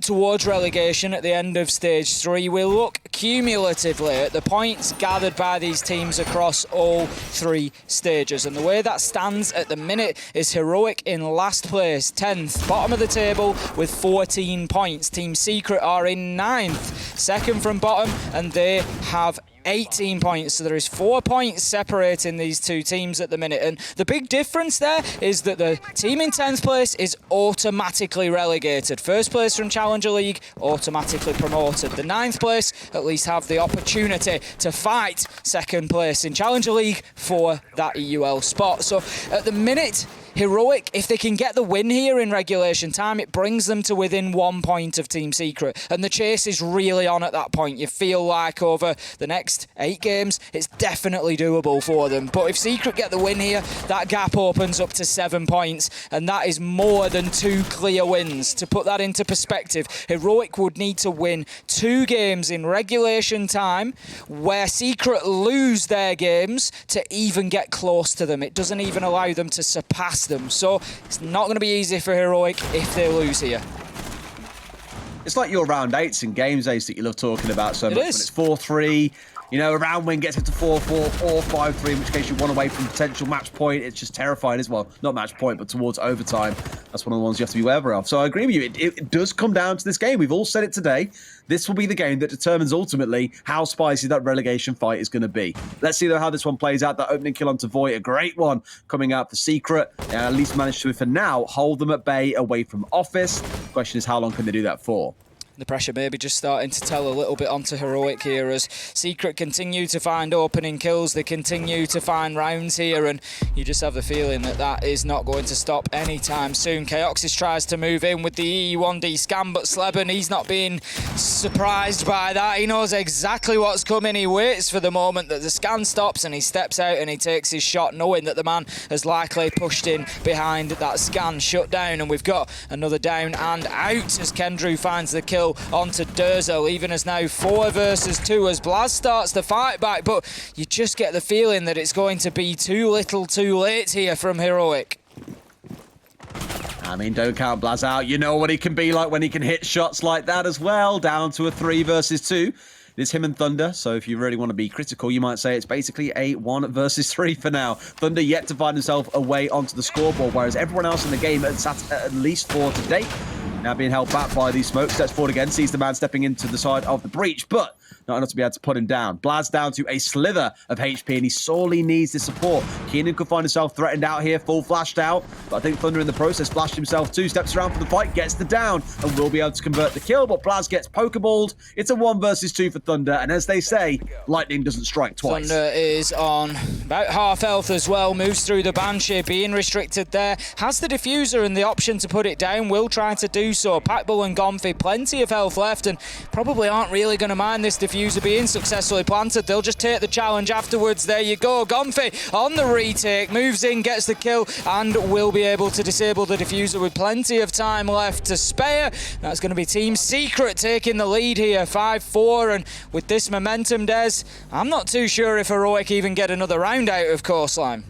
towards relegation at the end of Stage 3, we look cumulatively at the points gathered by these teams across all 3 stages. And the way that stands at the minute is Heroic in last place, 10th, bottom of the table with 14 points. Team Secret are in 9th, second from bottom, and they have 18 points, so there is 4 points separating these 2 teams at the minute. And the big difference there is that the team in 10th place is automatically relegated. First place from Challenger League, automatically promoted. The 9th place at least have the opportunity to fight second place in Challenger League for that EUL spot. So at the minute, Heroic, if they can get the win here in regulation time, it brings them to within 1 point of Team Secret. And the chase is really on at that point. You feel like over the next 8 games, it's definitely doable for them. But if Secret get the win here, that gap opens up to 7 points. And that is more than 2 clear wins. To put that into perspective, Heroic would need to win 2 games in regulation time, where Secret lose their games to even get close to them. It doesn't even allow them to surpass them. So it's not going to be easy for Heroic if they lose here. It's like your round 8s in games, Ace, that you love talking about so much. It When is. it's 4-3, You know, a round win gets it to 4-4 or 5-3, in which case you're one away from potential match point. It's just terrifying as well. Not match point, but towards overtime. That's one of the ones you have to be wary of. So I agree with you. It does come down to this game. We've all said it today. This will be the game that determines ultimately how spicy that relegation fight is going to be. Let's see, though, how this one plays out. That opening kill onto Void, a great one coming out for Secret. At least managed to, for now, hold them at bay away from Office. The question is, how long can they do that for? The pressure maybe just starting to tell a little bit onto Heroic here as Secret continue to find opening kills. They continue to find rounds here, and you just have the feeling that that is not going to stop anytime soon. Chaoxis tries to move in with the E1D scan, but Sleben, he's not being surprised by that. He knows exactly what's coming. He waits for the moment that the scan stops and he steps out and he takes his shot, knowing that the man has likely pushed in behind that scan shut down. And we've got another down and out as Kendrew finds the kill onto Durzo, leaving us now 4 versus 2 as Blaz starts to fight back, but you just get the feeling that it's going to be too little too late here from Heroic. I mean, don't count Blaz out. You know what he can be like when he can hit shots like that as well. Down to a 3 versus 2. It's him and Thunder, so if you really want to be critical, you might say it's basically a 1 versus 3 for now. Thunder yet to find himself away onto the scoreboard, whereas everyone else in the game has sat at least 4 to date. Now being held back by these smokes, steps forward again, sees the man stepping into the side of the breach, but not enough to be able to put him down. Blaz down to a slither of HP, and he sorely needs the support. Keenan could find himself threatened out here, full flashed out, but I think Thunder in the process flashed himself too, steps around for the fight, gets the down, and will be able to convert the kill, but Blaz gets pokeballed. It's a 1 versus 2 for Thunder, and as they say, lightning doesn't strike twice. Thunder is on about half health as well, moves through the Banshee, being restricted there, has the diffuser and the option to put it down, will try to do so. Packbull and Gomfi, plenty of health left, and probably aren't really going to mind this diffuser being successfully planted. They'll just take the challenge afterwards. There you go. Gomfi on the retake, moves in, gets the kill, and will be able to disable the diffuser with plenty of time left to spare. That's going to be Team Secret taking the lead here, 5-4, and with this momentum, Des, I'm not too sure if Heroic even get another round out of Coastline.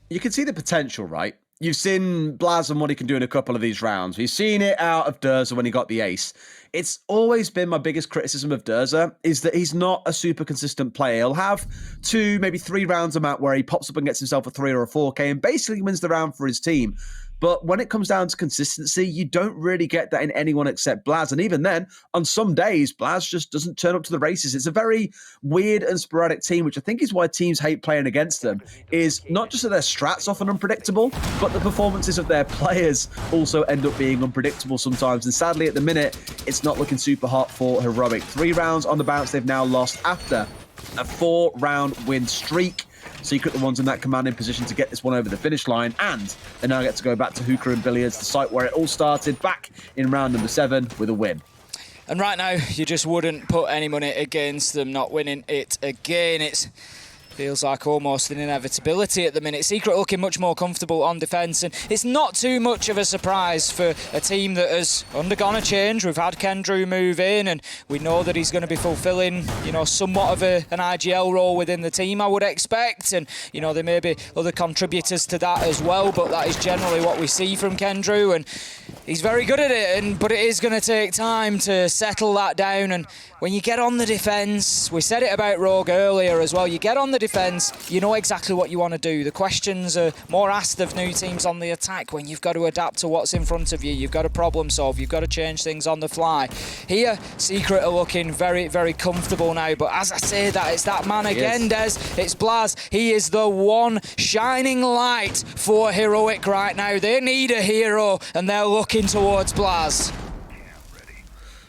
You can see the potential, right? You've seen Blaz and what he can do in a couple of these rounds. We've seen it out of Durza when he got the ace. It's always been my biggest criticism of Durza is that he's not a super consistent player. He'll have 2, maybe 3 rounds a map where he pops up and gets himself a 3 or a 4K and basically wins the round for his team. But when it comes down to consistency, you don't really get that in anyone except Blaz. And even then, on some days, Blaz just doesn't turn up to the races. It's a very weird and sporadic team, which I think is why teams hate playing against them, is not just that their strats often unpredictable, but the performances of their players also end up being unpredictable sometimes. And sadly, at the minute, it's not looking super hot for Heroic. 3 rounds on the bounce they've now lost after a 4-round win streak. Secret the ones in that commanding position to get this one over the finish line, and they now get to go back to Hookah and Billiards, the site where it all started back in round number 7 with a win. And right now, you just wouldn't put any money against them not winning it again. It feels like almost an inevitability at the minute. Secret looking much more comfortable on defence, and it's not too much of a surprise for a team that has undergone a change. We've had Kendrew move in, and we know that he's going to be fulfilling, you know, somewhat of an IGL role within the team, I would expect. And, you know, there may be other contributors to that as well, but that is generally what we see from Kendrew, and he's very good at it. But it is going to take time to settle that down. And when you get on the defence, we said it about Rogue earlier as well, you get on the defence, you know exactly what you want to do. The questions are more asked of new teams on the attack when you've got to adapt to what's in front of you. You've got to problem solve. You've got to change things on the fly. Here, Secret are looking very, very comfortable now. But as I say that, it's that man again, Des. It's Blaz. He is the one shining light for Heroic right now. They need a hero, and they're looking towards Blaz.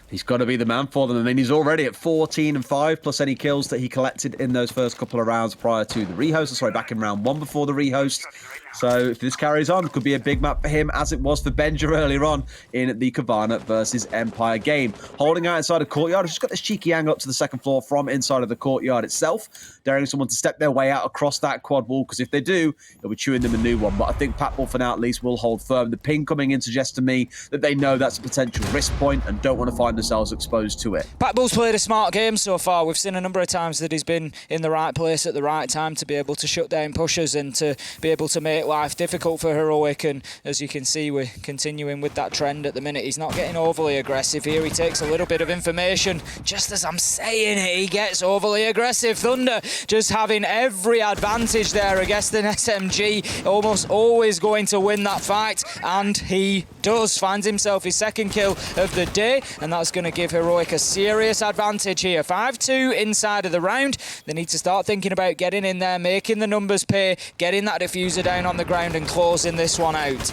He's got to be the man for them. I mean, he's already at 14-5, plus any kills that he collected in those first couple of rounds prior to the rehost. Sorry, back in round 1 before the rehost. So if this carries on, it could be a big map for him, as it was for Benja earlier on in the Kavana versus Empire game. Holding out inside a courtyard, just got this cheeky angle up to the second floor from inside of the courtyard itself, daring someone to step their way out across that quad wall, because if they do, he'll be chewing them a new one. But I think Patbull, for now at least, will hold firm. The ping coming in suggests to me that they know that's a potential risk point and don't want to find themselves exposed to it. Patbull's played a smart game so far. We've seen a number of times that he's been in the right place at the right time to be able to shut down pushers and to be able to make make life difficult for Heroic, and as you can see, we're continuing with that trend at the minute. He's not getting overly aggressive here. He takes a little bit of information. Just as I'm saying it, he gets overly aggressive. Thunder just having every advantage there against an SMG, almost always going to win that fight, and he does. Finds himself his second kill of the day, and that's going to give Heroic a serious advantage here. 5-2 inside of the round. They need to start thinking about getting in there, making the numbers pay, getting that diffuser down on the ground and closing this one out.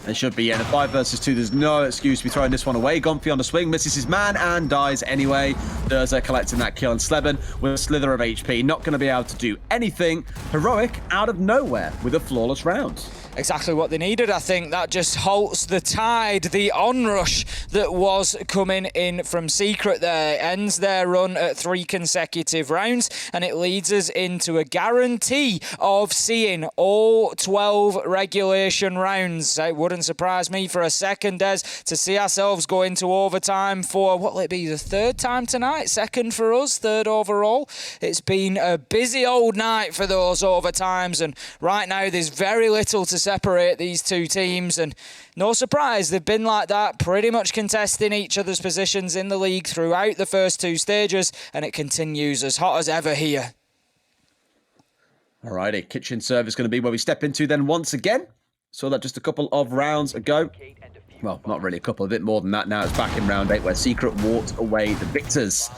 It should be, yeah, the 5 versus 2. There's no excuse to be throwing this one away. Gomfy on the swing, misses his man and dies anyway. Durza collecting that kill, and Sleben with a slither of HP. Not going to be able to do anything. Heroic out of nowhere with a flawless round. Exactly what they needed, I think. That just halts the tide, the onrush that was coming in from Secret there. Ends their run at 3 consecutive rounds, and it leads us into a guarantee of seeing all 12 regulation rounds. It wouldn't surprise me for a second, Des, to see ourselves go into overtime for, what will it be, the 3rd time tonight? 2nd for us, 3rd overall. It's been a busy old night for those overtimes, and right now there's very little to separate these two teams, and no surprise, they've been like that, pretty much contesting each other's positions in the league throughout the first 2 stages, and it continues as hot as ever here. Alrighty, kitchen serve is going to be where we step into then once again. Saw that just a couple of rounds ago. Well, not really a couple, a bit more than that now. It's back in round 8 where Secret walked away the victors.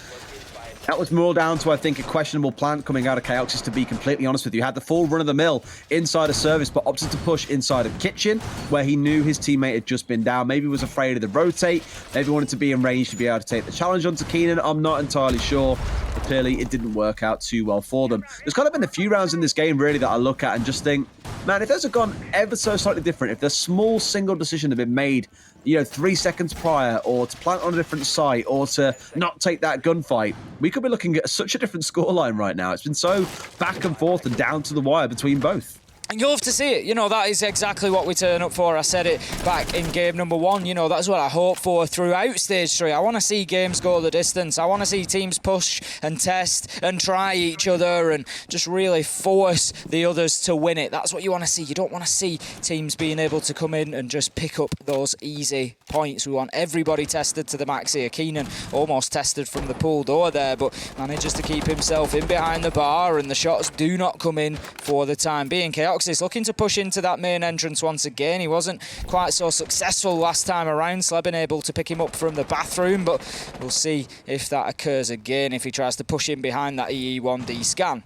That was more down to, I think, a questionable plan coming out of Chaoxis, to be completely honest with you. Had the full run-of-the-mill inside of service, but opted to push inside of kitchen, where he knew his teammate had just been down. Maybe was afraid of the rotate. Maybe wanted to be in range to be able to take the challenge onto Keenan. I'm not entirely sure. But clearly, it didn't work out too well for them. There's kind of been a few rounds in this game, really, that I look at and just think, man, if those had gone ever so slightly different, if the small single decision had been made, 3 seconds prior, or to plant on a different site, or to not take that gunfight, we could be looking at such a different scoreline right now. It's been so back and forth and down to the wire between both. And you'll have to see it. That is exactly what we turn up for. I said it back in game number 1. That's what I hope for throughout stage 3. I want to see games go the distance. I want to see teams push and test and try each other and just really force the others to win it. That's what you want to see. You don't want to see teams being able to come in and just pick up those easy points. We want everybody tested to the max here. Keenan almost tested from the pool door there, but manages to keep himself in behind the bar, and the shots do not come in for the time being. Chaoxis looking to push into that main entrance once again. He wasn't quite so successful last time around. Sleben able to pick him up from the bathroom, but we'll see if that occurs again if he tries to push in behind that EE1D scan.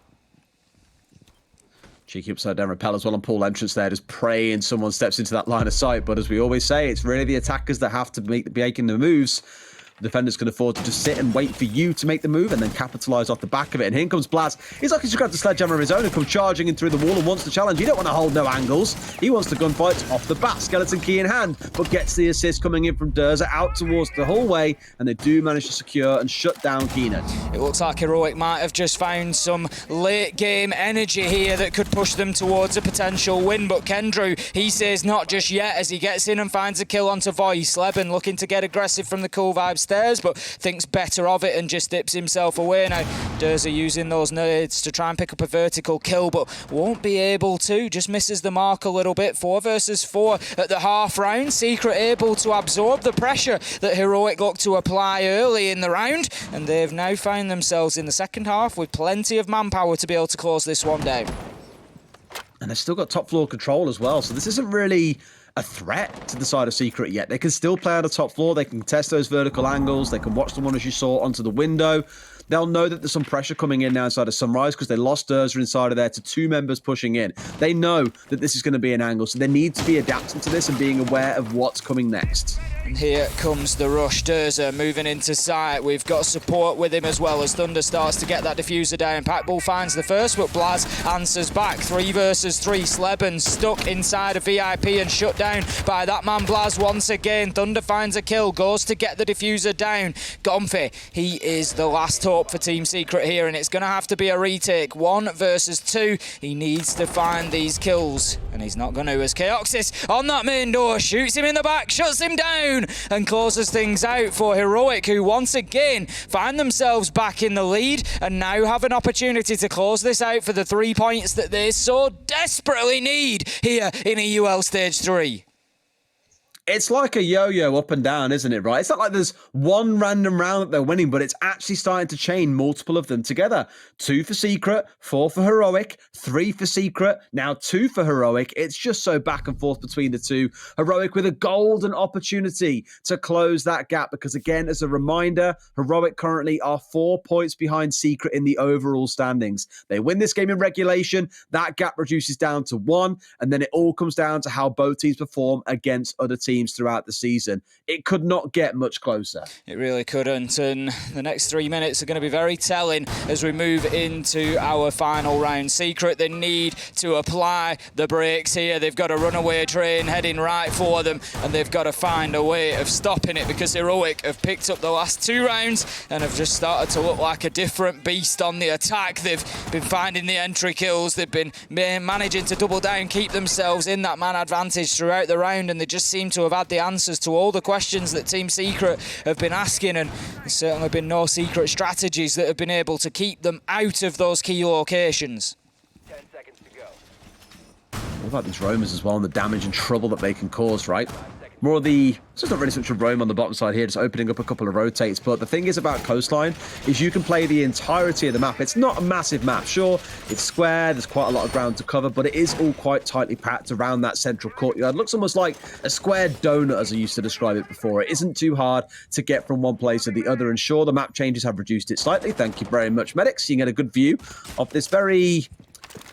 Cheeky upside down rappel as well on pool entrance there, just praying someone steps into that line of sight. But as we always say, it's really the attackers that have to be making the moves. The defenders can afford to just sit and wait for you to make the move and then capitalise off the back of it. And here comes Blaz. He's like he's grabbed the sledgehammer of his own and come charging in through the wall and wants the challenge. He don't want to hold no angles. He wants the gunfight off the bat. Skeleton key in hand, but gets the assist coming in from Durza out towards the hallway, and they do manage to secure and shut down Keenan. It looks like Heroic might have just found some late game energy here that could push them towards a potential win, but Kendrew, he says not just yet as he gets in and finds a kill onto Voice. Leben looking to get aggressive from the cool vibe stairs, but thinks better of it and just dips himself away. Now Durza using those nades to try and pick up a vertical kill, but won't be able to. Just misses the mark a little bit. 4 versus 4 at the half round. Secret able to absorb the pressure that Heroic looked to apply early in the round, and they've now found themselves in the second half with plenty of manpower to be able to close this one down. And they've still got top floor control as well, so this isn't really a threat to the side of Secret yet. They can still play on the top floor. They can test those vertical angles. They can watch the one, as you saw, onto the window. They'll know that there's some pressure coming in now inside of Sunrise because they lost Durza inside of there to 2 members pushing in. They know that this is going to be an angle, so they need to be adapting to this and being aware of what's coming next. And here comes the rush. Durza moving into sight. We've got support with him as well as Thunder starts to get that diffuser down. Packball finds the first, but Blaz answers back. 3 versus 3. Sleben stuck inside a VIP and shut down by that man Blaz once again. Thunder finds a kill, goes to get the diffuser down. Gomfy, he is the last hope for Team Secret here, and it's going to have to be a retake. 1 versus 2. He needs to find these kills, and he's not going to, as Chaoxis on that main door shoots him in the back, shuts him down. down and closes things out for Heroic, who once again find themselves back in the lead and now have an opportunity to close this out for the 3 points that they so desperately need here in EUL Stage 3. It's like a yo-yo up and down, isn't it, right? It's not like there's one random round that they're winning, but it's actually starting to chain multiple of them together. 2 for Secret, 4 for Heroic, 3 for Secret, now 2 for Heroic. It's just so back and forth between the two. Heroic with a golden opportunity to close that gap because, again, as a reminder, Heroic currently are 4 points behind Secret in the overall standings. They win this game in regulation, that gap reduces down to 1, and then it all comes down to how both teams perform against other teams throughout the season. It could not get much closer. It really couldn't, and the next 3 minutes are going to be very telling as we move into our final round. Secret, they need to apply the brakes here. They've got a runaway train heading right for them, and they've got to find a way of stopping it because Heroic have picked up the last 2 rounds and have just started to look like a different beast on the attack. They've been finding the entry kills. They've been managing to double down, keep themselves in that man advantage throughout the round, and they just seem to have had the answers to all the questions that Team Secret have been asking, and there's certainly been no secret strategies that have been able to keep them out of those key locations. 10 seconds to go. What about these roamers as well and the damage and trouble that they can cause, right? More of the, it's just not really such a roam on the bottom side here, just opening up a couple of rotates. But the thing is about Coastline is you can play the entirety of the map. It's not a massive map. Sure, it's square, there's quite a lot of ground to cover, but it is all quite tightly packed around that central courtyard. It looks almost like a square donut, as I used to describe it before. It isn't too hard to get from one place to the other. And sure, the map changes have reduced it slightly. Thank you very much, medics. You can get a good view of this very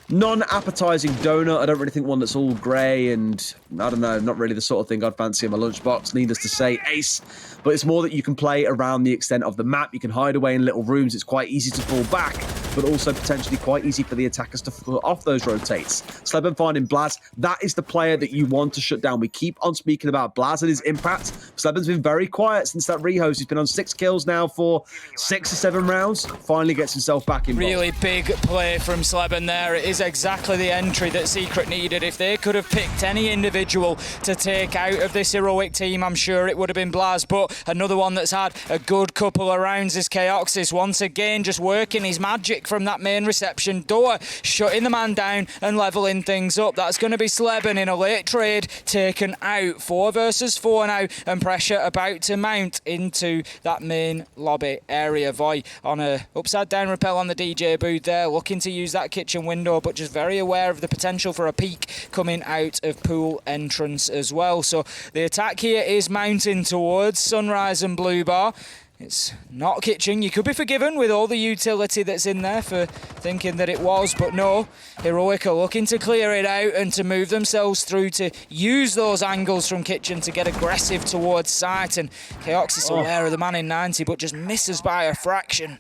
non-appetizing donut. I don't really think one that's all grey and, I don't know, not really the sort of thing I'd fancy in my lunchbox, needless to say, ace. But it's more that you can play around the extent of the map. You can hide away in little rooms. It's quite easy to fall back, but also potentially quite easy for the attackers to fall off those rotates. Sleben finding Blaz, that is the player that you want to shut down. We keep on speaking about Blaz and his impact. Sleben's been very quiet since that rehost. He's been on 6 kills now for 6 or 7 rounds. Finally gets himself back involved. Really big play from Sleben there. It is exactly the entry that Secret needed. If they could have picked any individual to take out of this Heroic team, I'm sure it would have been Blaz. But another one that's had a good couple of rounds is Chaoxis. Once again, just working his magic from that main reception door, shutting the man down and leveling things up. That's going to be Sleben in a late trade, taken out. 4 versus 4 now, and pressure about to mount into that main lobby area. Voy on a upside down rappel on the DJ booth there, looking to use that kitchen window, but just very aware of the potential for a peek coming out of pool entrance as well. So the attack here is mounting towards Sunrise and Blue Bar. It's not kitchen. You could be forgiven with all the utility that's in there for thinking that it was, but no. Heroic are looking to clear it out and to move themselves through to use those angles from kitchen to get aggressive towards site. And Chaoxis aware of the man in 90, but just misses by a fraction.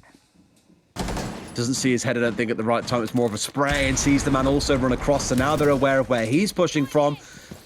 Doesn't see his head, I don't think, at the right time. It's more of a spray and sees the man also run across. So now they're aware of where he's pushing from.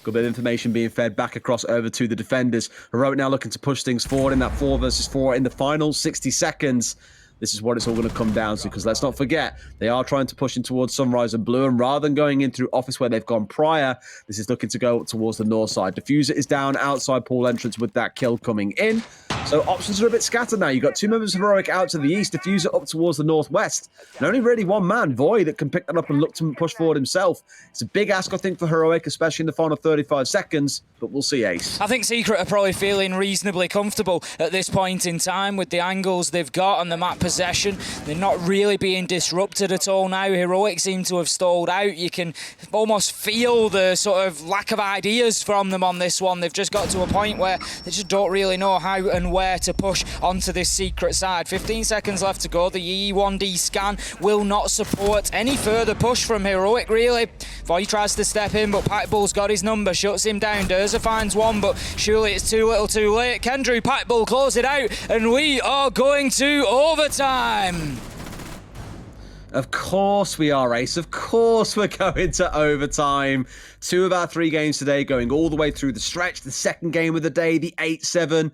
Good bit of information being fed back across over to the defenders. Heroic now looking to push things forward in that 4 versus 4 in the final 60 seconds. This is what it's all going to come down to, because let's not forget, they are trying to push in towards Sunrise and Blue, and rather than going in through office where they've gone prior, this is looking to go towards the north side. Diffuser is down outside pool entrance with that kill coming in. So options are a bit scattered now. You've got 2 members of Heroic out to the east, Diffuser up towards the northwest, and only really one man, Voy, that can pick that up and look to push forward himself. It's a big ask, I think, for Heroic, especially in the final 35 seconds, but we'll see, Ace. I think Secret are probably feeling reasonably comfortable at this point in time with the angles they've got and the map possession. They're not really being disrupted at all now. Heroic seem to have stalled out. You can almost feel the sort of lack of ideas from them on this one. They've just got to a point where they just don't really know how and where to push onto this Secret side. 15 seconds left to go. The EE1D scan will not support any further push from Heroic, really. Voy tries to step in, but Packbull's got his number, shuts him down. Durza finds one, but surely it's too little too late. Kendrew Packbull close it out, and we are going to overtime. Of course we are, Ace. Of course we're going to overtime. 2 of our 3 games today going all the way through the stretch. The second game of the day, the 8-7.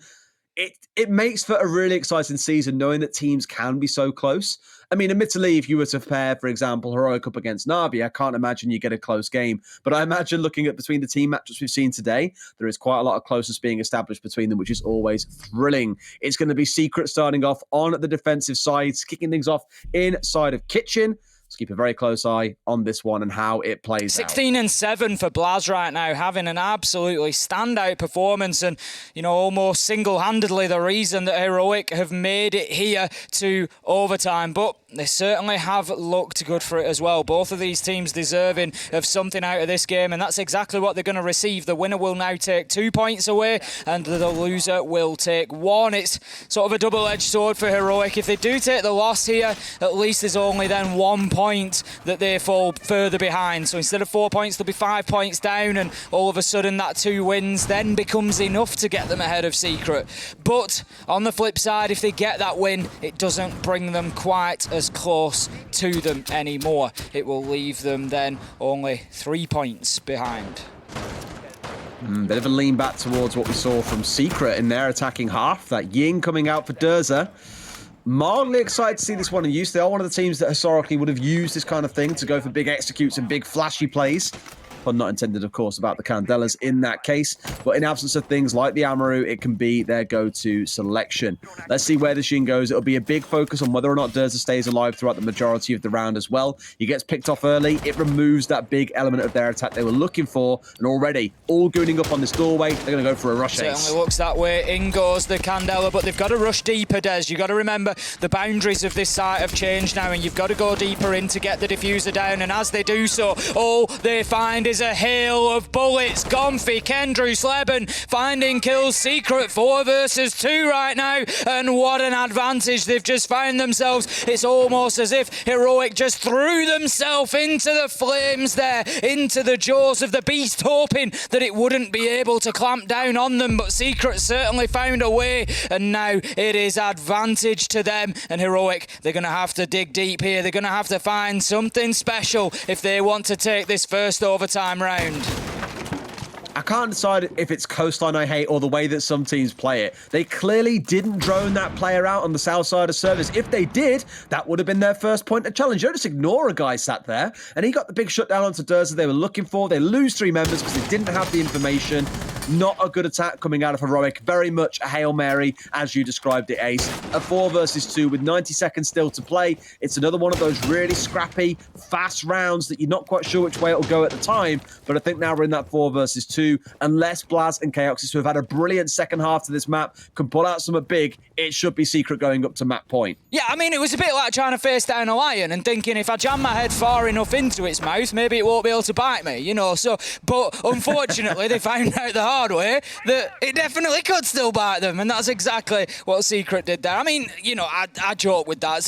it makes for a really exciting season knowing that teams can be so close. I mean, admittedly, if you were to pair, for example, Heroic up against Na'Vi, I can't imagine you get a close game. But I imagine looking at between the team matchups we've seen today, there is quite a lot of closeness being established between them, which is always thrilling. It's going to be Secret starting off on the defensive side, kicking things off inside of Kitchen. Let's keep a very close eye on this one and how it plays 16 out. and 7 for Blaz right now, having an absolutely standout performance and, almost single-handedly the reason that Heroic have made it here to overtime. But they certainly have looked good for it as well. Both of these teams deserving of something out of this game, and that's exactly what they're going to receive. The winner will now take 2 points away, and the loser will take 1. It's sort of a double-edged sword for Heroic. If they do take the loss here, at least there's only then 1 point that they fall further behind. So instead of 4 points, there'll be 5 points down, and all of a sudden that 2 wins then becomes enough to get them ahead of Secret. But on the flip side, if they get that win, it doesn't bring them quite as close to them anymore. It will leave them then only 3 points behind. Bit of a lean back towards what we saw from Secret in their attacking half. That Ying coming out for Durza. Mildly excited to see this one in use. They are one of the teams that historically would have used this kind of thing to go for big executes and big flashy plays. Pun not intended, of course, about the Candelas in that case. But in absence of things like the Amaru, it can be their go-to selection. Let's see where the Shin goes. It'll be a big focus on whether or not Durza stays alive throughout the majority of the round as well. He gets picked off early. It removes that big element of their attack they were looking for. And already, all gooning up on this doorway, they're going to go for a rush ace. Certainly looks that way. In goes the Candela, but they've got to rush deeper, Des. You've got to remember the boundaries of this site have changed now, and you've got to go deeper in to get the diffuser down. And as they do so, all they find is a hail of bullets. Gomfi, Kendrew, Sleben finding kills. Secret 4 versus 2 right now, and what an advantage they've just found themselves. It's almost as if Heroic just threw themselves into the flames there, into the jaws of the beast, hoping that it wouldn't be able to clamp down on them, but Secret certainly found a way, and now it is advantage to them. And Heroic, they're going to have to dig deep here. They're going to have to find something special if they want to take this first overtime round. I can't decide if it's Coastline I hate or the way that some teams play it. They clearly didn't drone that player out on the south side of service. If they did, that would have been their first point of challenge. You don't just ignore a guy sat there, and he got the big shutdown onto Durza they were looking for. They lose 3 members because they didn't have the information. Not a good attack coming out of Heroic. Very much a Hail Mary, as you described it, Ace. A 4 versus 2 with 90 seconds still to play. It's another one of those really scrappy, fast rounds that you're not quite sure which way it'll go at the time. But I think now we're in that 4 versus 2. Unless Blaz and Chaoxis, who have had a brilliant second half to this map, can pull out something big, it should be Secret going up to map point. Yeah, I mean, it was a bit like trying to face down a lion and thinking if I jam my head far enough into its mouth, maybe it won't be able to bite me, So, but unfortunately, they found out the hard way that it definitely could still bite them, and that's exactly what Secret did there. I mean, I joke with that.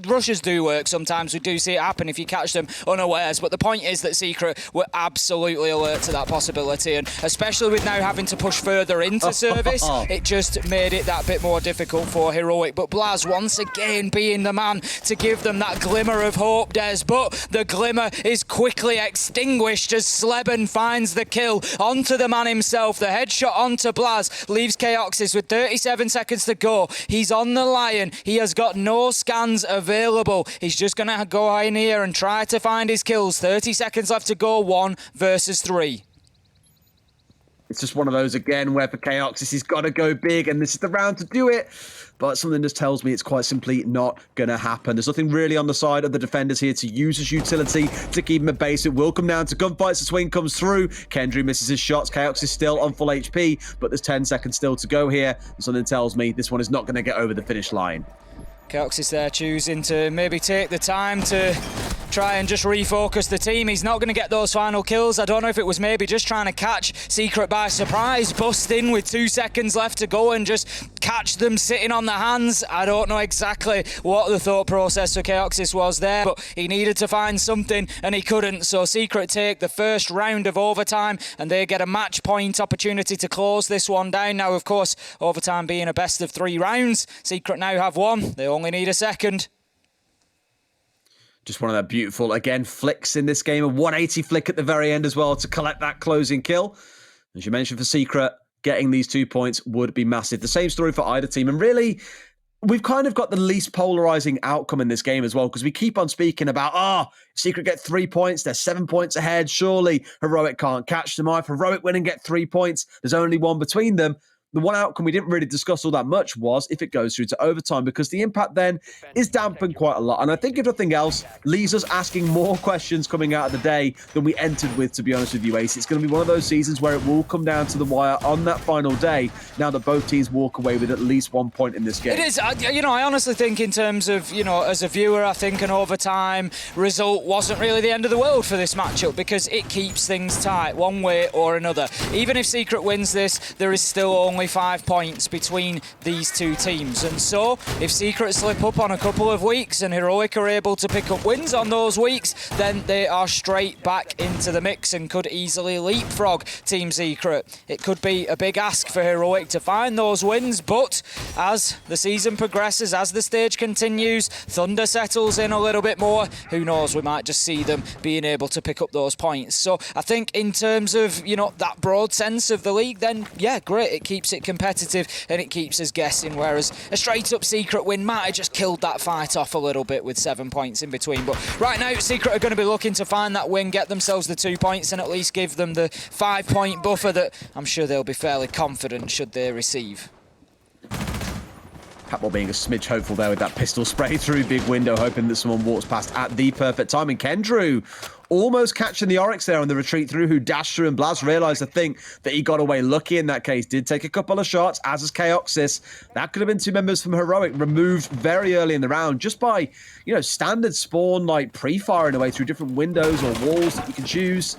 Rushes do work sometimes. We do see it happen if you catch them unawares, but the point is that Secret were absolutely alert to that possibility, and especially with now having to push further into service, it just made it that bit more difficult for Heroic. But Blaz once again being the man to give them that glimmer of hope, Des, but the glimmer is quickly extinguished as Sleben finds the kill onto the man himself. The headshot onto Blaz leaves Chaoxis with 37 seconds to go. He's on the Lion. He has got no scans available. He's just going to go in here and try to find his kills. 30 seconds left to go. 1 versus 3. It's just one of those, again, where for Chaoxis, he's got to go big, and this is the round to do it. But something just tells me it's quite simply not going to happen. There's nothing really on the side of the defenders here to use as utility to keep him at base. It will come down to gunfights. The swing comes through. Kendry misses his shots. Chaoxis still on full HP, but there's 10 seconds still to go here. And something tells me this one is not going to get over the finish line. Chaoxis there choosing to maybe take the time to try and just refocus the team. He's not going to get those final kills. I don't know if it was maybe just trying to catch Secret by surprise, bust in with 2 seconds left to go and just catch them sitting on the hands. I don't know exactly what the thought process for Chaoxis was there, but he needed to find something and he couldn't. So Secret take the first round of overtime and they get a match point opportunity to close this one down. Now, of course, overtime being a best of 3 rounds, Secret now have 1. They only need a second. Just one of that beautiful, again, flicks in this game. A 180 flick at the very end as well to collect that closing kill. As you mentioned for Secret, getting these 2 points would be massive. The same story for either team. And really, we've kind of got the least polarizing outcome in this game as well, because we keep on speaking about, Secret get 3 points, they're 7 points ahead, surely Heroic can't catch them. If Heroic win and get 3 points, there's only one between them. The one outcome we didn't really discuss all that much was if it goes through to overtime, because the impact then is dampened quite a lot. And I think if nothing else, leaves us asking more questions coming out of the day than we entered with, to be honest with you, Ace. It's going to be one of those seasons where it will come down to the wire on that final day, now that both teams walk away with at least 1 point in this game. It is, I honestly think in terms of, as a viewer, I think an overtime result wasn't really the end of the world for this matchup, because it keeps things tight one way or another. Even if Secret wins this, there is still only 5 points between these two teams, and so if Secret slip up on a couple of weeks and Heroic are able to pick up wins on those weeks, then they are straight back into the mix and could easily leapfrog Team Secret. It could be a big ask for Heroic to find those wins, but as the season progresses, as the stage continues, Thunder settles in a little bit more, who knows, we might just see them being able to pick up those points. So I think in terms of, that broad sense of the league, then yeah, great, it keeps it competitive and it keeps us guessing, whereas a straight up Secret win might have just killed that fight off a little bit with 7 points in between. But right now Secret are going to be looking to find that win, get themselves the 2 points and at least give them the 5 point buffer that I'm sure they'll be fairly confident should they receive. Patball being a smidge hopeful there with that pistol spray through big window, hoping that someone walks past at the perfect time. And Kendrew almost catching the Oryx there on the retreat through, who dashed through, and Blaz realised, I think, that he got away lucky in that case. Did take a couple of shots, as is Chaoxis. That could have been 2 members from Heroic removed very early in the round just by, standard spawn, like pre-firing away through different windows or walls that you can choose.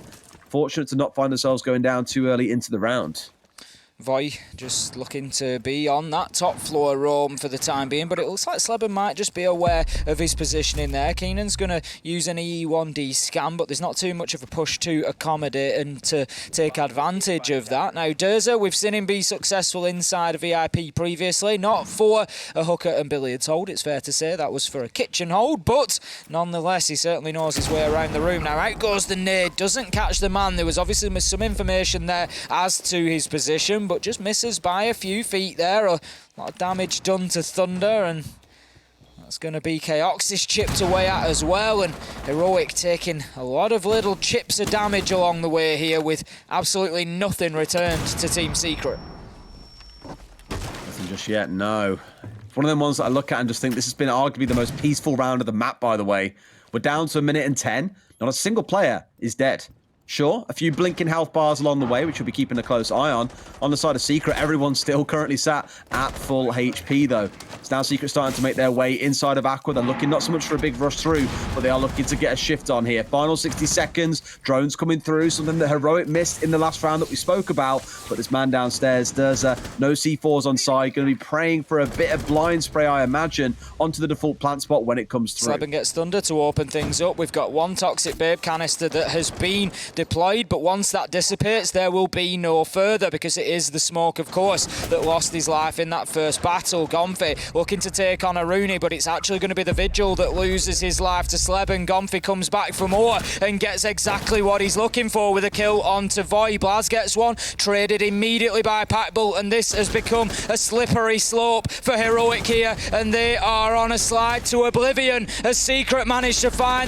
Fortunate to not find themselves going down too early into the round. Voy just looking to be on that top floor roam for the time being, but it looks like Sleben might just be aware of his positioning there. Keenan's going to use an E1D scan, but there's not too much of a push to accommodate and to take advantage of that. Now, Durza, we've seen him be successful inside a VIP previously, not for a hooker and billiards hold, it's fair to say. That was for a kitchen hold, but nonetheless, he certainly knows his way around the room. Now, out goes the nade, doesn't catch the man. There was obviously some information there as to his position, but just misses by a few feet there. A lot of damage done to Thunder, and that's going to be Chaoxis chipped away at as well, and Heroic taking a lot of little chips of damage along the way here with absolutely nothing returned to Team Secret. Nothing just yet, no. It's one of them ones that I look at and just think this has been arguably the most peaceful round of the map, by the way. We're down to 1 minute and 10. Not a single player is dead. Sure, a few blinking health bars along the way, which we'll be keeping a close eye on. On the side of Secret, everyone's still currently sat at full HP, though. It's now Secret starting to make their way inside of Aqua. They're looking not so much for a big rush through, but they are looking to get a shift on here. Final 60 seconds, drones coming through, something that Heroic missed in the last round that we spoke about. But this man downstairs, there's no C4s on side, going to be praying for a bit of blind spray, I imagine, onto the default plant spot when it comes through. Sleben gets Thunder to open things up. We've got one Toxic Babe canister that has been deployed, but once that dissipates, there will be no further, because it is the smoke, of course, that lost his life in that first battle. Gonfi looking to take on Aruni, but it's actually going to be the Vigil that loses his life to Sleben. Gonfi comes back for more and gets exactly what he's looking for with a kill onto Voy. Blaz gets one, traded immediately by Packbull, and this has become a slippery slope for Heroic here, and they are on a slide to oblivion as Secret managed to find